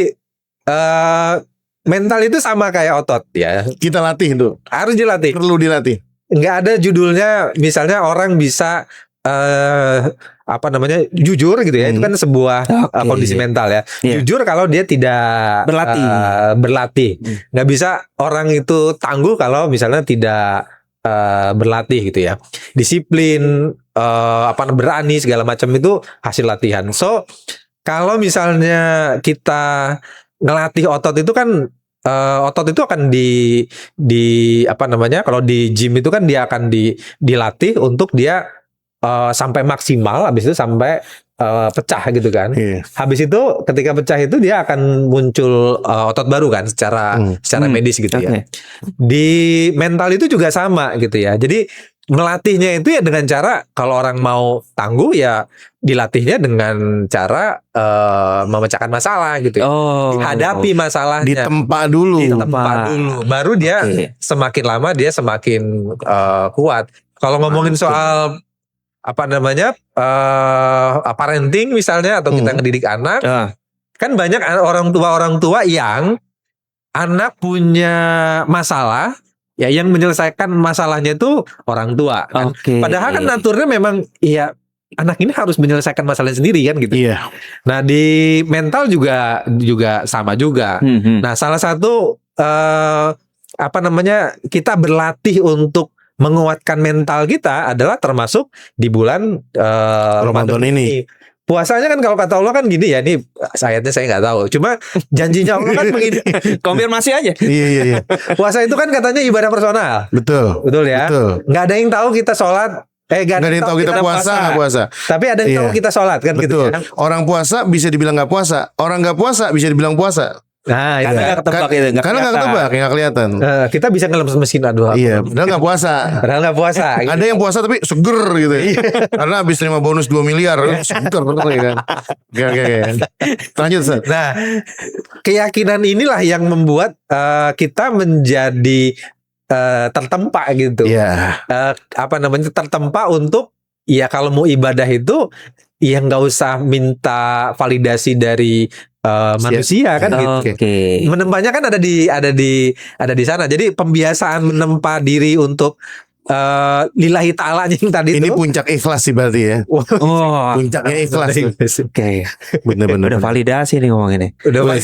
Speaker 1: mental itu sama kayak otot ya.
Speaker 2: Kita latih tuh.
Speaker 1: Harus dilatih.
Speaker 2: Perlu dilatih.
Speaker 1: Nggak ada judulnya misalnya orang bisa apa namanya jujur gitu ya, itu kan sebuah
Speaker 3: Oke.
Speaker 1: kondisi mental ya.
Speaker 3: Iya.
Speaker 1: Jujur kalau dia tidak berlatih. Nggak bisa orang itu tangguh kalau misalnya tidak berlatih gitu ya. Disiplin, berani segala macam itu hasil latihan. So kalau misalnya kita ngelatih otot itu kan otot itu akan di apa namanya, kalau di gym itu kan dia akan dilatih untuk dia sampai maksimal, habis itu sampai pecah gitu kan.
Speaker 2: Iya.
Speaker 1: Habis itu ketika pecah itu dia akan muncul otot baru kan secara medis gitu ya.
Speaker 3: Oke.
Speaker 1: Di mental itu juga sama gitu ya. Jadi melatihnya itu ya dengan cara kalau orang mau tangguh ya dilatihnya dengan cara memecahkan masalah gitu ya.
Speaker 3: Oh.
Speaker 1: Hadapi masalahnya.
Speaker 2: Ditempa dulu.
Speaker 1: Tempat dulu. Baru dia
Speaker 3: Oke.
Speaker 1: semakin lama dia semakin kuat. Kalau ngomongin soal apa namanya parenting misalnya atau kita ngedidik anak, kan banyak orang tua yang anak punya masalah ya, yang menyelesaikan masalahnya itu orang tua kan.
Speaker 3: Oke.
Speaker 1: Padahal kan naturnya memang ya anak ini harus menyelesaikan masalahnya sendiri kan gitu.
Speaker 2: Iya.
Speaker 1: Nah di mental juga sama juga. Nah salah satu apa namanya kita berlatih untuk menguatkan mental kita adalah termasuk di bulan
Speaker 2: Ramadan ini.
Speaker 1: Puasanya kan kalau kata Allah kan gini ya, ini ayatnya saya nggak tahu. Cuma janjinya Allah kan begini.
Speaker 3: Konfirmasi aja.
Speaker 2: Iya.
Speaker 1: Puasa itu kan katanya ibadah personal.
Speaker 2: Betul.
Speaker 1: Betul ya?
Speaker 2: Betul.
Speaker 1: Nggak ada yang tahu kita sholat.
Speaker 2: Gak ada yang tahu kita puasa nggak puasa.
Speaker 1: Tapi ada yang tahu
Speaker 2: Iya.
Speaker 1: kita sholat kan gitu
Speaker 2: Betul.
Speaker 1: ya.
Speaker 2: Orang puasa bisa dibilang nggak puasa. Orang nggak puasa bisa dibilang puasa.
Speaker 1: Nah, itu.
Speaker 3: Karena nggak ketebak itu, nggak
Speaker 2: Karena nggak
Speaker 3: kelihatan.
Speaker 2: ketebak, nggak kelihatan.
Speaker 1: Kita bisa ngelemes mesin aduh.
Speaker 2: Iya, padahal nggak puasa.
Speaker 1: Padahal nggak puasa.
Speaker 2: Ada yang puasa tapi seger gitu ya. Karena habis terima bonus 2 miliar. Seger bener ya kan. Oke. Lanjut Ustaz.
Speaker 1: Nah, keyakinan inilah yang membuat kita menjadi tertempa gitu.
Speaker 2: Iya.
Speaker 1: Tertempa untuk ya kalau mau ibadah itu ya nggak usah minta validasi dari manusia kan gitu.
Speaker 3: Oke.
Speaker 1: Menempanya kan ada di sana. Jadi pembiasaan menempa diri untuk lillahi ta'ala yang tadi
Speaker 2: Ini
Speaker 1: itu.
Speaker 2: puncak ikhlas sih berarti ya.
Speaker 3: Oh,
Speaker 2: Puncaknya ikhlas.
Speaker 3: oke.
Speaker 2: Bener-bener.
Speaker 3: Udah validasi nih ngomong ini.
Speaker 1: Udah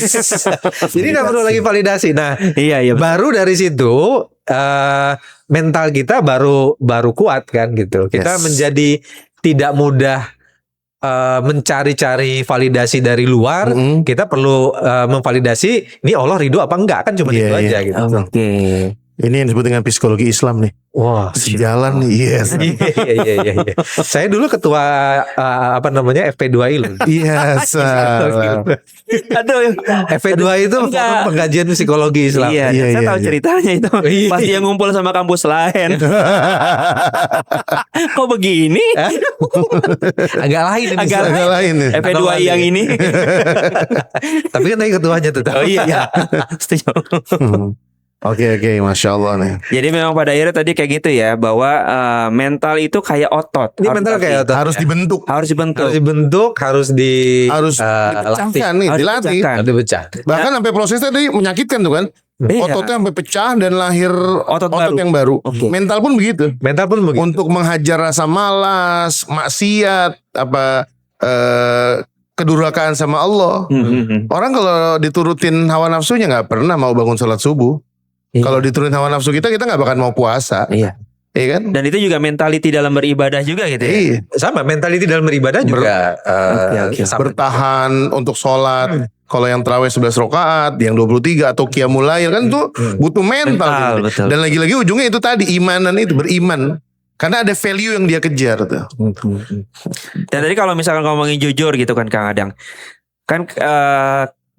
Speaker 1: jadi nggak perlu lagi validasi. Nah,
Speaker 3: Iya.
Speaker 1: baru dari situ mental kita baru kuat kan gitu. Kita
Speaker 2: Yes.
Speaker 1: menjadi tidak mudah mencari-cari validasi dari luar. Kita perlu memvalidasi ini Allah ridho apa enggak kan cuma
Speaker 2: Iya,
Speaker 1: itu
Speaker 2: iya.
Speaker 1: aja gitu.
Speaker 3: Oke.
Speaker 2: Ini yang disebut dengan psikologi Islam nih.
Speaker 1: Wah,
Speaker 2: Sejalan nih. Yes.
Speaker 1: iya. Saya dulu ketua FP2I loh.
Speaker 2: Iya, salah.
Speaker 3: Aduh.
Speaker 1: FP2 itu
Speaker 3: Enggak.
Speaker 1: forum pengkajian psikologi Islam.
Speaker 3: Iya,
Speaker 2: Iya,
Speaker 3: saya
Speaker 2: iya,
Speaker 3: tahu
Speaker 2: iya.
Speaker 3: ceritanya itu.
Speaker 1: Iya.
Speaker 3: Pas dia ngumpul sama kampus lain. Kok begini?
Speaker 1: Agak lain ini.
Speaker 3: Agak
Speaker 2: Agak lain nih.
Speaker 3: FP2I yang ini.
Speaker 1: Tapi kan tadi ketuanya tuh.
Speaker 3: Oh iya. Setuju.
Speaker 2: Oke, Masya Allah nih.
Speaker 3: Jadi memang pada akhirnya tadi kayak gitu ya, bahwa mental itu kayak otot.
Speaker 1: Ini mental kayak otot.
Speaker 2: Harus dibentuk.
Speaker 3: harus dibentuk.
Speaker 1: Harus dibentuk, harus
Speaker 2: Dipecahkan nih,
Speaker 3: Harus
Speaker 2: dilatih.
Speaker 3: dipecahkan.
Speaker 1: Harus dipecah.
Speaker 2: Bahkan sampai prosesnya tadi menyakitkan tuh kan.
Speaker 3: Iya.
Speaker 2: Ototnya sampai pecah dan lahir
Speaker 3: Otot
Speaker 2: otot
Speaker 3: baru.
Speaker 2: yang baru.
Speaker 3: Oke.
Speaker 2: Mental pun begitu.
Speaker 1: Mental pun begitu.
Speaker 2: Untuk menghajar rasa malas, maksiat, kedurhakaan sama Allah. Orang kalau diturutin hawa nafsunya nggak pernah mau bangun sholat subuh.
Speaker 3: Iya.
Speaker 2: Kalau diturutin hawa nafsu kita nggak bakal mau puasa.
Speaker 3: Iya.
Speaker 2: Iya kan?
Speaker 3: Dan itu juga mentality dalam beribadah juga gitu ya.
Speaker 2: Iya.
Speaker 1: Sama mentality dalam beribadah juga
Speaker 3: Oke.
Speaker 1: sama.
Speaker 2: Bertahan untuk sholat. Kalau yang tarawih 11 rakaat, yang 23 atau qiyamul lail kan tuh butuh mental.
Speaker 3: Mental,
Speaker 2: gitu.
Speaker 3: betul.
Speaker 2: Dan lagi-lagi ujungnya itu tadi imanan itu beriman. Karena ada value yang dia kejar tuh.
Speaker 3: Dan tadi kalau misalkan ngomongin jujur gitu kan Kang Adang, kan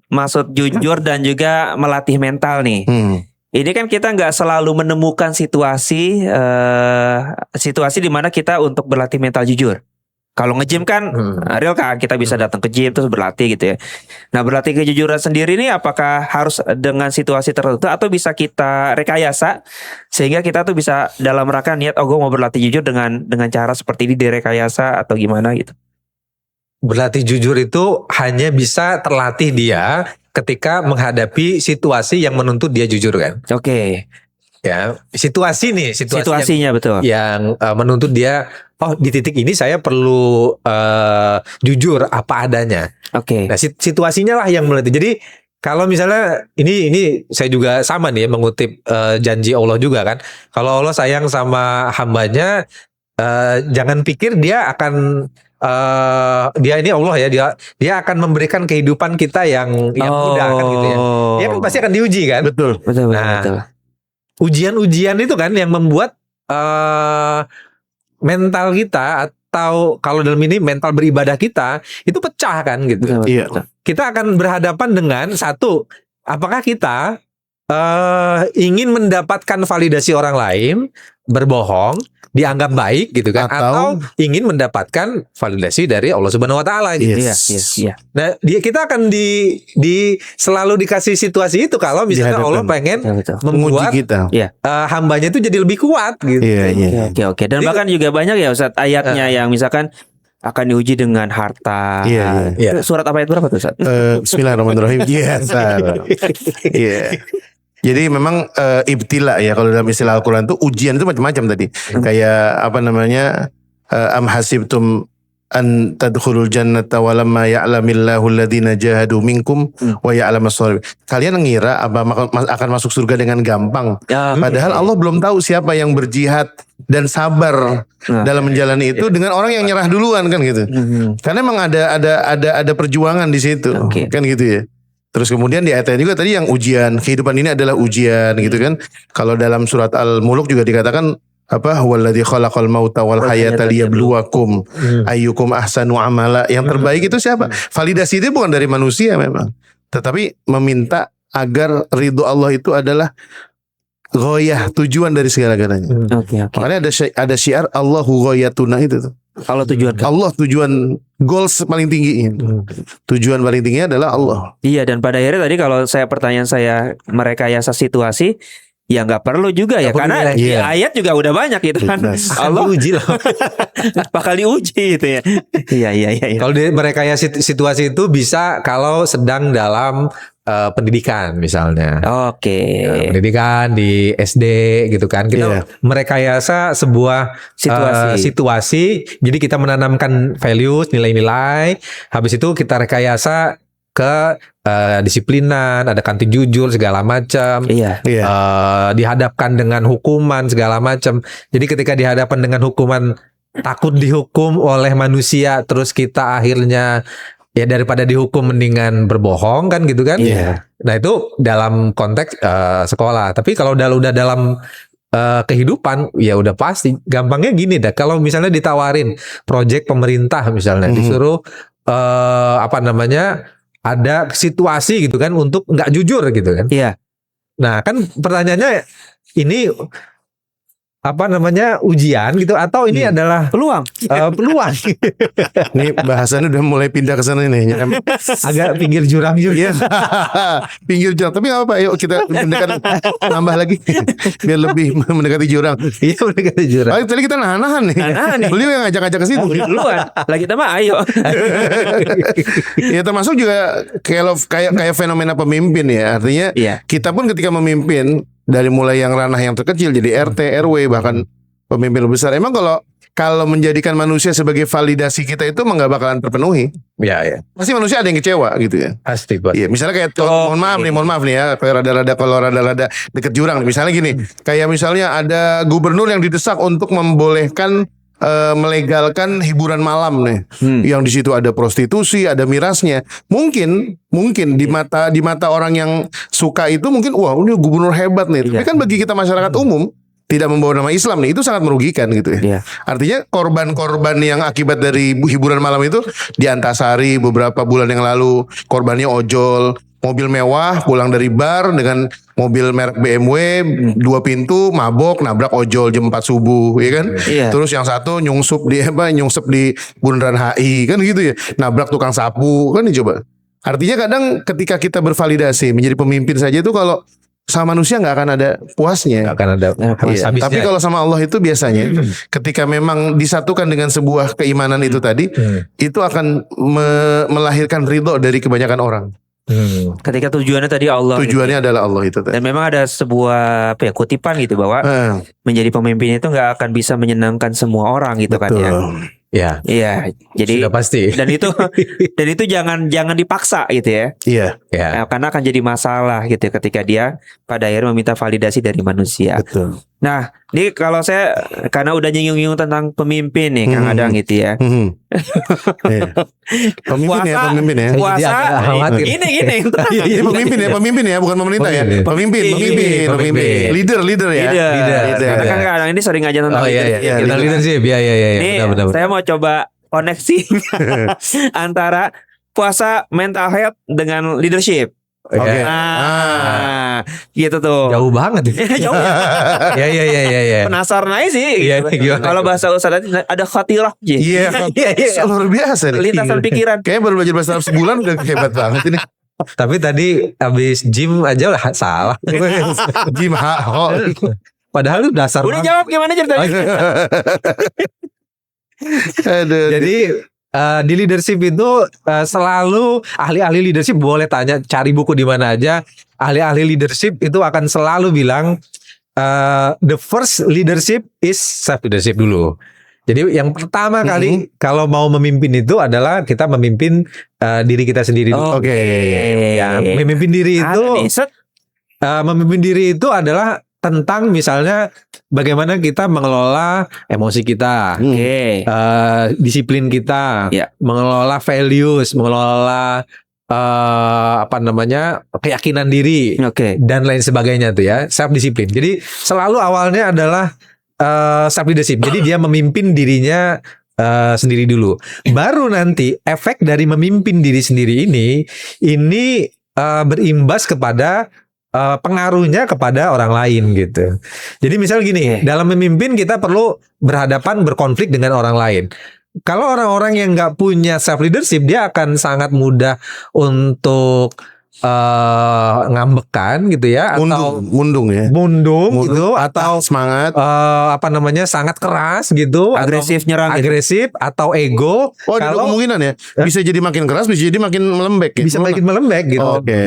Speaker 3: maksud jujur dan juga melatih mental nih. Ini kan kita nggak selalu menemukan situasi di mana kita untuk berlatih mental jujur. Kalau nge-gym kan real kan kita bisa datang ke gym terus berlatih gitu ya. Nah, berlatih kejujuran sendiri ini apakah harus dengan situasi tertentu atau bisa kita rekayasa sehingga kita tuh bisa dalam rangka niat gue mau berlatih jujur dengan cara seperti ini direkayasa atau gimana gitu.
Speaker 1: Berlatih jujur itu hanya bisa terlatih dia ketika menghadapi situasi yang menuntut dia jujur kan.
Speaker 3: Oke.
Speaker 1: Ya,
Speaker 3: Situasinya betul.
Speaker 1: yang menuntut dia di titik ini saya perlu jujur apa adanya.
Speaker 3: Oke.
Speaker 1: Nah, situasinya lah yang melatih. Jadi kalau misalnya ini saya juga sama nih ya, mengutip janji Allah juga kan. Kalau Allah sayang sama hambanya, jangan pikir dia akan dia ini Allah ya, dia akan memberikan kehidupan kita yang mudah kan gitu ya. Dia kan pasti akan diuji kan.
Speaker 2: Betul.
Speaker 3: Betul.
Speaker 1: Nah, ujian-ujian itu kan yang membuat mental kita atau kalau dalam ini mental beribadah kita itu pecah kan gitu.
Speaker 2: Iya.
Speaker 1: Kita akan berhadapan dengan satu, apakah kita ingin mendapatkan validasi orang lain, berbohong, dianggap baik gitu kan, atau ingin mendapatkan validasi dari Allah Subhanahu wa taala gitu.
Speaker 3: Iya.
Speaker 1: Nah, kita akan selalu dikasih situasi itu kalau misalnya Allah pengen
Speaker 3: Betul.
Speaker 1: membuat
Speaker 2: Menguji kita.
Speaker 1: hambanya itu jadi lebih kuat gitu.
Speaker 2: Iya.
Speaker 3: Oke. Dan bahkan juga banyak ya Ustaz ayatnya yang misalkan akan diuji dengan harta.
Speaker 2: Iya.
Speaker 3: Itu surat apa ayat berapa tuh Ustaz?
Speaker 2: Bismillahirrahmanirrahim. Iya. Jadi memang ibtila ya kalau dalam istilah Al-Quran itu ujian itu macam-macam tadi. Kayak am hasibtum an tadkhulul jannata walamma ya'lamillahu alladhina jahadu minkum wa ya'lamas shalihin. Kalian ngira akan masuk surga dengan gampang. Padahal Allah belum tahu siapa yang berjihad dan sabar dalam menjalani itu dengan orang yang nyerah duluan kan gitu. Karena memang ada perjuangan di situ. Kan gitu ya. Terus kemudian di ayatnya juga tadi yang ujian, kehidupan ini adalah ujian gitu kan. Kalau dalam surat Al-Mulk juga dikatakan huwallazi khalaqal mauta wal hayata liyabluwakum ayyukum ahsanu amala. Yang terbaik itu siapa? Validasi itu bukan dari manusia memang, tetapi meminta agar ridho Allah itu adalah ghoyah, tujuan dari segala-galanya.
Speaker 3: Oke.
Speaker 2: Makanya ada syiar Allahu ghayatuna itu tuh.
Speaker 3: Kalau tujuan
Speaker 2: Allah tujuan goals paling tinggi. Tujuan paling tinggi adalah Allah.
Speaker 3: Iya, dan pada akhirnya tadi kalau pertanyaan saya merekayasa situasi, ya nggak perlu juga ya,
Speaker 1: Nggak perlu,
Speaker 3: karena di
Speaker 2: iya.
Speaker 3: ayat juga udah banyak gitu kan.
Speaker 2: Jelas.
Speaker 3: Allah
Speaker 1: Uji loh.
Speaker 3: bakal diuji gitu ya. Iya.
Speaker 1: Kalau mereka ya situasi itu bisa kalau sedang dalam pendidikan misalnya.
Speaker 3: Oke.
Speaker 1: Pendidikan di SD gitu kan, kita
Speaker 2: Iya.
Speaker 1: merekayasa sebuah situasi, jadi kita menanamkan values, nilai-nilai, habis itu kita rekayasa ke disiplinan, ada kantin jujur segala macam.
Speaker 3: Iya.
Speaker 1: Dihadapkan dengan hukuman segala macam. Jadi ketika dihadapkan dengan hukuman, takut dihukum oleh manusia, terus kita akhirnya ya daripada dihukum mendingan berbohong kan gitu kan.
Speaker 2: Iya.
Speaker 1: Nah itu dalam konteks sekolah. Tapi kalau udah dalam kehidupan ya udah pasti. Gampangnya gini dah. Kalau misalnya ditawarin proyek pemerintah misalnya, disuruh ada situasi gitu kan untuk nggak jujur gitu kan.
Speaker 3: Iya.
Speaker 1: Nah kan pertanyaannya ini ujian gitu atau ini adalah
Speaker 3: Peluang.
Speaker 1: peluang.
Speaker 2: Ini bahasannya udah mulai pindah ke sana nih.
Speaker 1: Agak pinggir jurang juga.
Speaker 2: Iya. Pinggir jurang. Tapi nggak apa-apa. Yuk kita mendekat, nambah lagi biar lebih mendekati jurang.
Speaker 1: Iya mendekati jurang.
Speaker 2: Tadi kita nahan-nahan nih.
Speaker 3: Nahan-nahan nih.
Speaker 2: Beliau yang ngajak-ngajak ke situ.
Speaker 3: Duluan. Lagi kita mah ayo.
Speaker 2: Ya termasuk juga kayak fenomena pemimpin ya. Artinya
Speaker 3: Iya.
Speaker 2: kita pun ketika memimpin dari mulai yang ranah yang terkecil jadi RT, RW bahkan pemimpin besar. Emang kalau menjadikan manusia sebagai validasi kita itu nggak bakalan terpenuhi.
Speaker 1: Ya.
Speaker 2: Pasti manusia ada yang kecewa gitu ya.
Speaker 1: Pasti buat.
Speaker 2: Iya, misalnya kayak mohon maaf nih ya, kayak kalau rada-rada deket jurang. Misalnya gini, kayak misalnya ada gubernur yang didesak untuk membolehkan melegalkan hiburan malam nih, yang di situ ada prostitusi, ada mirasnya. Mungkin di mata orang yang suka itu mungkin wah ini gubernur hebat nih. Tapi kan bagi kita masyarakat umum tidak membawa nama Islam nih, itu sangat merugikan gitu ya.
Speaker 3: Iya.
Speaker 2: Artinya korban-korban yang akibat dari hiburan malam itu di Antasari beberapa bulan yang lalu korbannya ojol, mobil mewah pulang dari bar dengan mobil merek BMW 2 pintu mabok nabrak ojol jam 4 subuh ya kan.
Speaker 3: Iya.
Speaker 2: Terus yang satu nyungsep di bundaran HI kan gitu ya. Nabrak tukang sapu kan coba. Artinya kadang ketika kita bervalidasi menjadi pemimpin saja itu kalau sama manusia nggak akan ada puasnya.
Speaker 1: Nggak akan ada
Speaker 2: Iya.
Speaker 1: habis-habisnya.
Speaker 2: Tapi kalau sama Allah itu biasanya ketika memang disatukan dengan sebuah keimanan itu tadi, itu akan melahirkan ridho dari kebanyakan orang.
Speaker 3: Ketika tujuannya tadi Allah.
Speaker 2: Tujuannya adalah Allah itu tadi.
Speaker 3: Dan memang ada sebuah kutipan gitu bahwa menjadi pemimpin itu nggak akan bisa menyenangkan semua orang gitu kan ya.
Speaker 1: Ya.
Speaker 3: Iya, jadi
Speaker 1: Sudah pasti.
Speaker 3: dan itu jangan dipaksa gitu ya.
Speaker 2: Iya.
Speaker 1: Ya.
Speaker 3: Karena akan jadi masalah gitu ketika dia pada akhirnya meminta validasi dari manusia.
Speaker 2: Betul.
Speaker 3: Nah, ini kalau saya karena udah nyinggung-nyinggung tentang pemimpin nih Kang Adang gitu ya.
Speaker 2: Iya. Pemimpin ya, pemimpin ya.
Speaker 3: Puasa
Speaker 1: Jadi agak khawatir.
Speaker 3: ini
Speaker 2: Ini pemimpin ya, bukan pemerintah ya. Pemimpin. Leader ya.
Speaker 3: Leader. Karena kan Kang Adang ini sering ngajar tentang
Speaker 1: Oh iya.
Speaker 2: Iya,
Speaker 1: Tentang leadership. Iya.
Speaker 3: Ini
Speaker 1: Benar.
Speaker 3: saya mau coba koneksi antara puasa mental health dengan leadership.
Speaker 2: Oke.
Speaker 3: Nah, gitu tuh.
Speaker 1: Jauh banget.
Speaker 3: Jauh ya.
Speaker 1: Iya.
Speaker 3: Penasaran aja sih.
Speaker 1: Iya,
Speaker 3: gitu.
Speaker 1: gimana?
Speaker 3: Kalau bahasa Ustaz tadi ada khatirah.
Speaker 2: Iya. Luar biasa nih.
Speaker 3: Lintasan pikiran.
Speaker 2: Kayaknya baru belajar bahasa Arab sebulan udah hebat banget ini.
Speaker 1: Tapi tadi habis gym aja udah salah.
Speaker 2: Jim ho.
Speaker 1: Padahal lu dasar
Speaker 3: Udah
Speaker 1: banget.
Speaker 3: jawab gimana ceritanya?
Speaker 2: Aduh.
Speaker 1: Jadi di leadership itu selalu ahli-ahli leadership boleh tanya, cari buku di mana aja. Ahli-ahli leadership itu akan selalu bilang the first leadership is self leadership dulu. Jadi yang pertama kali kalau mau memimpin itu adalah kita memimpin diri kita sendiri dulu.
Speaker 2: Oke.
Speaker 1: Ya, memimpin diri itu
Speaker 3: Ada nih, set.
Speaker 1: memimpin diri itu adalah tentang misalnya bagaimana kita mengelola emosi kita,
Speaker 3: Oke.
Speaker 1: disiplin kita,
Speaker 3: Ya.
Speaker 1: mengelola values, mengelola keyakinan diri
Speaker 3: Oke.
Speaker 1: dan lain sebagainya tuh ya, self disiplin. Jadi selalu awalnya adalah self leadership. Jadi dia memimpin dirinya sendiri dulu. Baru nanti efek dari memimpin diri sendiri ini berimbas kepada pengaruhnya kepada orang lain gitu. Jadi misal gini, dalam memimpin kita perlu berkonflik dengan orang lain. Kalau orang-orang yang nggak punya self leadership, dia akan sangat mudah untuk ngambekan gitu ya, atau
Speaker 2: mundung
Speaker 1: gitu, atau
Speaker 2: semangat,
Speaker 1: sangat keras gitu,
Speaker 3: Agresif, nyerang gitu.
Speaker 1: agresif atau ego.
Speaker 2: Oh, ada
Speaker 1: Kalau
Speaker 2: kemungkinan ya. Bisa jadi makin keras, bisa jadi makin melembek.
Speaker 1: bisa makin melembek gitu.
Speaker 2: Oke.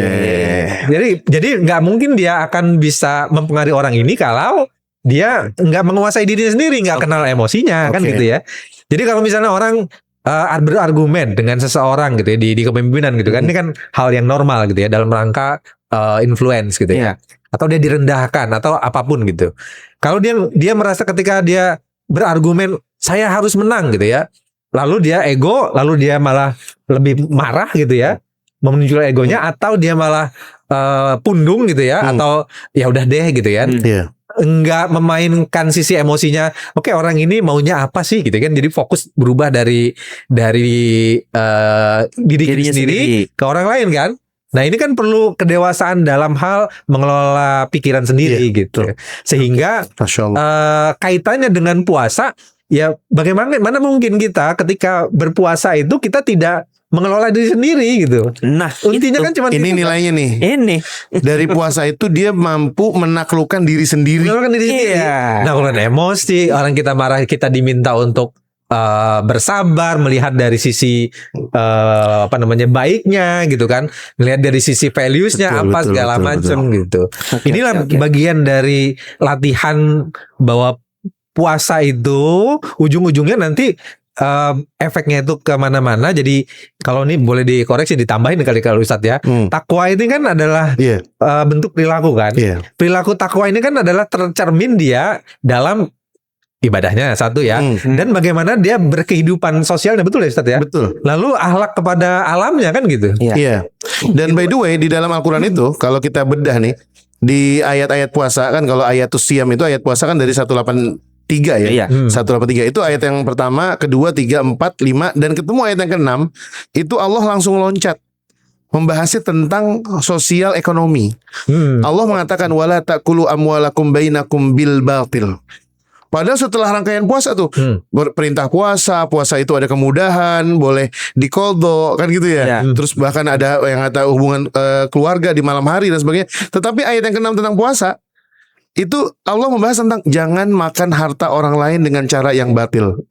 Speaker 1: Jadi nggak mungkin dia akan bisa mempengaruhi orang ini kalau dia nggak menguasai dirinya sendiri, nggak kenal emosinya, kan
Speaker 2: Oke.
Speaker 1: gitu ya. Jadi kalau misalnya orang berargumen dengan seseorang gitu ya di kepemimpinan gitu kan, ini kan hal yang normal gitu ya dalam rangka influence gitu ya, atau dia direndahkan atau apapun gitu. Kalau dia merasa ketika dia berargumen saya harus menang gitu ya, lalu dia ego, lalu dia malah lebih marah gitu ya, menunjukkan egonya, atau dia malah pundung gitu ya, atau ya udah deh gitu ya.
Speaker 2: Iya.
Speaker 1: Enggak memainkan sisi emosinya. Oke, orang ini maunya apa sih gitu kan. Jadi fokus berubah dari diri
Speaker 3: Dirinya
Speaker 1: sendiri ke orang lain kan. Nah, ini kan perlu kedewasaan dalam hal mengelola pikiran sendiri gitu. Sehingga
Speaker 2: Masya Allah.
Speaker 1: kaitannya dengan puasa, ya bagaimana mungkin kita ketika berpuasa itu kita tidak mengelola diri sendiri gitu.
Speaker 3: Nah,
Speaker 1: Intinya
Speaker 3: itu.
Speaker 1: kan cuma
Speaker 2: Ini
Speaker 1: itu,
Speaker 2: nilainya nih.
Speaker 3: Ini.
Speaker 2: Dari puasa itu dia mampu menaklukkan diri sendiri.
Speaker 1: mengelola diri sendiri.
Speaker 3: Iya.
Speaker 1: Nah, kalau emosi, orang kita marah, kita diminta untuk bersabar, melihat dari sisi baiknya gitu kan, melihat dari sisi values-nya
Speaker 2: Betul,
Speaker 1: apa
Speaker 2: betul,
Speaker 1: segala
Speaker 2: betul,
Speaker 1: macam gitu. Inilah
Speaker 3: oke.
Speaker 1: bagian dari latihan bahwa puasa itu ujung-ujungnya nanti efeknya itu kemana-mana. Jadi kalau ini boleh dikoreksi, ditambahin kali kalau Ustadz ya. Takwa ini kan adalah
Speaker 2: Iya.
Speaker 1: bentuk perilaku kan.
Speaker 2: Iya.
Speaker 1: Perilaku takwa ini kan adalah tercermin dia dalam ibadahnya satu ya, dan bagaimana dia berkehidupan sosialnya, betul ya Ustadz ya.
Speaker 2: Betul.
Speaker 1: Lalu akhlak kepada alamnya kan gitu.
Speaker 2: Iya. Dan by the way di dalam Al-Quran itu kalau kita bedah nih di ayat-ayat puasa kan, kalau ayatus siyam itu ayat puasa kan dari 183 ya.
Speaker 3: Iya.
Speaker 2: 183 itu ayat yang pertama, kedua, 3, 4, 5 dan ketemu ayat yang ke-6 itu Allah langsung loncat membahasnya tentang sosial ekonomi. Allah mengatakan wala taqulu amwalakum bainakum bil batil. Padahal setelah rangkaian puasa tuh perintah puasa itu ada kemudahan, boleh diqodho kan gitu ya. Terus bahkan ada yang kata hubungan keluarga di malam hari dan sebagainya. Tetapi ayat yang ke-6 tentang puasa itu Allah membahas tentang jangan makan harta orang lain dengan cara yang batil.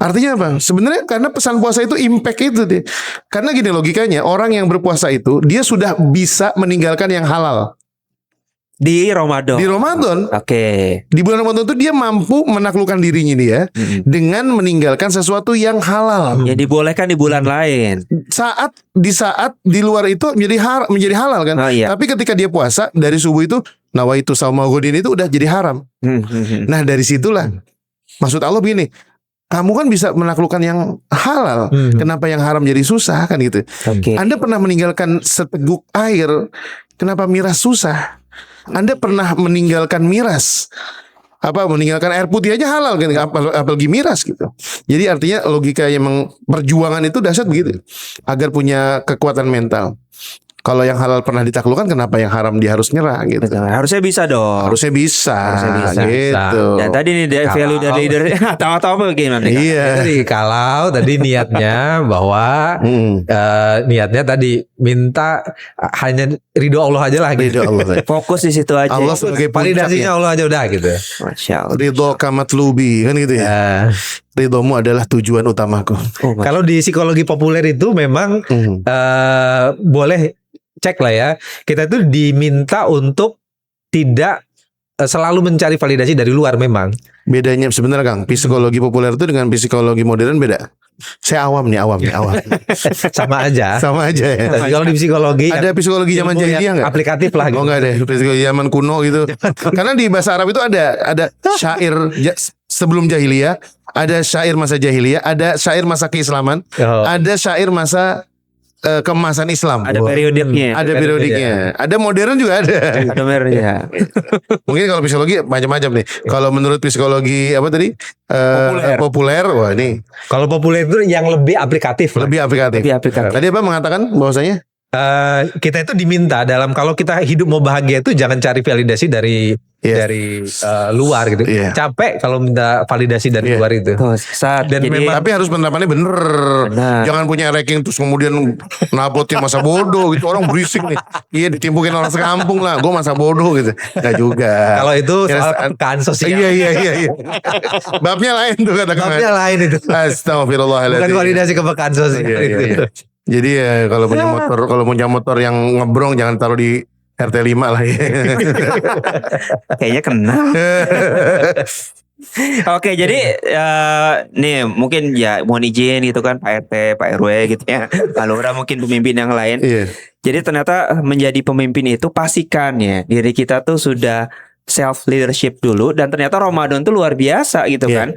Speaker 2: Artinya apa? Sebenarnya karena pesan puasa itu impact itu deh. Karena gini logikanya, orang yang berpuasa itu dia sudah bisa meninggalkan yang halal.
Speaker 3: Di Ramadan.
Speaker 2: Di Ramadan.
Speaker 3: Oke.
Speaker 2: Di bulan Ramadan itu dia mampu menaklukkan dirinya dia dengan meninggalkan sesuatu yang halal.
Speaker 3: Ya dibolehkan di bulan lain.
Speaker 2: Saat di luar itu menjadi halal kan.
Speaker 3: Oh, iya.
Speaker 2: Tapi ketika dia puasa dari subuh itu nawaitu sauma ghadin itu udah jadi haram. Nah, dari situlah maksud Allah begini, kamu kan bisa menaklukkan yang halal. Kenapa yang haram jadi susah kan gitu.
Speaker 3: Oke.
Speaker 2: Anda pernah meninggalkan seteguk air, kenapa miras susah? Anda pernah meninggalkan miras, meninggalkan air putih aja halal kan, apalagi miras gitu. Jadi artinya logika yang perjuangan itu dahsyat begitu, agar punya kekuatan mental. Kalau yang halal pernah ditaklukkan, kenapa yang haram dia harus nyerah gitu?
Speaker 3: Betul. Harusnya bisa dong.
Speaker 2: Harusnya bisa gitu.
Speaker 3: Ya tadi nih value dari leader atau apa gimana?
Speaker 2: Iya.
Speaker 1: Jadi kalau tadi niatnya bahwa niatnya tadi minta hanya ridho Allah aja lah gitu.
Speaker 2: Ridho Allah.
Speaker 3: Fokus di situ aja.
Speaker 2: Allah sebagai
Speaker 1: Validasinya Allah aja udah gitu.
Speaker 3: Masya Allah.
Speaker 2: Ridho kamatlubi kan gitu ya. Ridhomu adalah tujuan utamaku.
Speaker 1: Kalau di psikologi populer itu memang boleh cek lah ya. Kita itu diminta untuk tidak selalu mencari validasi dari luar memang.
Speaker 2: Bedanya sebenarnya Kang, psikologi populer itu dengan psikologi modern beda. Saya awam nih.
Speaker 1: Sama aja.
Speaker 2: Sama aja ya.
Speaker 1: Kalau di psikologi
Speaker 2: Ada psikologi zaman
Speaker 1: ilmu yang
Speaker 2: jahiliyah enggak?
Speaker 1: aplikatif lah gitu.
Speaker 2: Oh enggak deh, psikologi zaman kuno gitu. Karena di bahasa Arab itu ada syair sebelum jahiliyah, ada syair masa jahiliyah, ada syair masa keislaman, ada syair masa keemasan Islam.
Speaker 3: Ada periodiknya.
Speaker 2: Ada periodiknya. Ada modern juga ada.
Speaker 3: Ada merahnya.
Speaker 2: Mungkin kalau psikologi macam-macam nih. Kalau menurut psikologi apa tadi? Populer. Wah ini
Speaker 1: Kalau populer itu yang lebih aplikatif lah.
Speaker 2: lebih aplikatif.
Speaker 3: Lebih aplikatif.
Speaker 2: Tadi apa mengatakan bahwasanya
Speaker 1: kita itu diminta dalam kalau kita hidup mau bahagia itu jangan cari validasi dari luar gitu. Capek kalau minta validasi dari luar itu.
Speaker 3: Tuh, sesat.
Speaker 1: Dan
Speaker 3: Jadi
Speaker 1: memang
Speaker 2: Tapi harus penerapannya bener. Jangan punya ranking terus kemudian napotin masa bodoh gitu. Orang berisik nih. Iya, ditimpukin orang sekampung lah. Gue masa bodoh gitu. Enggak juga.
Speaker 1: kalau itu
Speaker 2: Kira-
Speaker 1: soal kepekaan sosial.
Speaker 2: Iya. Babnya lain tuh katakan.
Speaker 1: Babnya lain itu.
Speaker 2: Astagfirullahaladzim.
Speaker 1: Bukan validasi kepekaan sosial itu.
Speaker 2: Iya. Jadi ya kalau punya motor yang ngebrong jangan taruh di RT5 lah ya.
Speaker 3: kayaknya kenal. Oke, jadi nih mungkin ya mohon izin gitu kan Pak RT, Pak RW gitu ya. Pak Lurah mungkin pemimpin yang lain.
Speaker 2: Iya.
Speaker 3: Jadi ternyata menjadi pemimpin itu pastikan ya diri kita tuh sudah self leadership dulu, dan ternyata Ramadan tuh luar biasa gitu
Speaker 2: Iya.
Speaker 3: kan.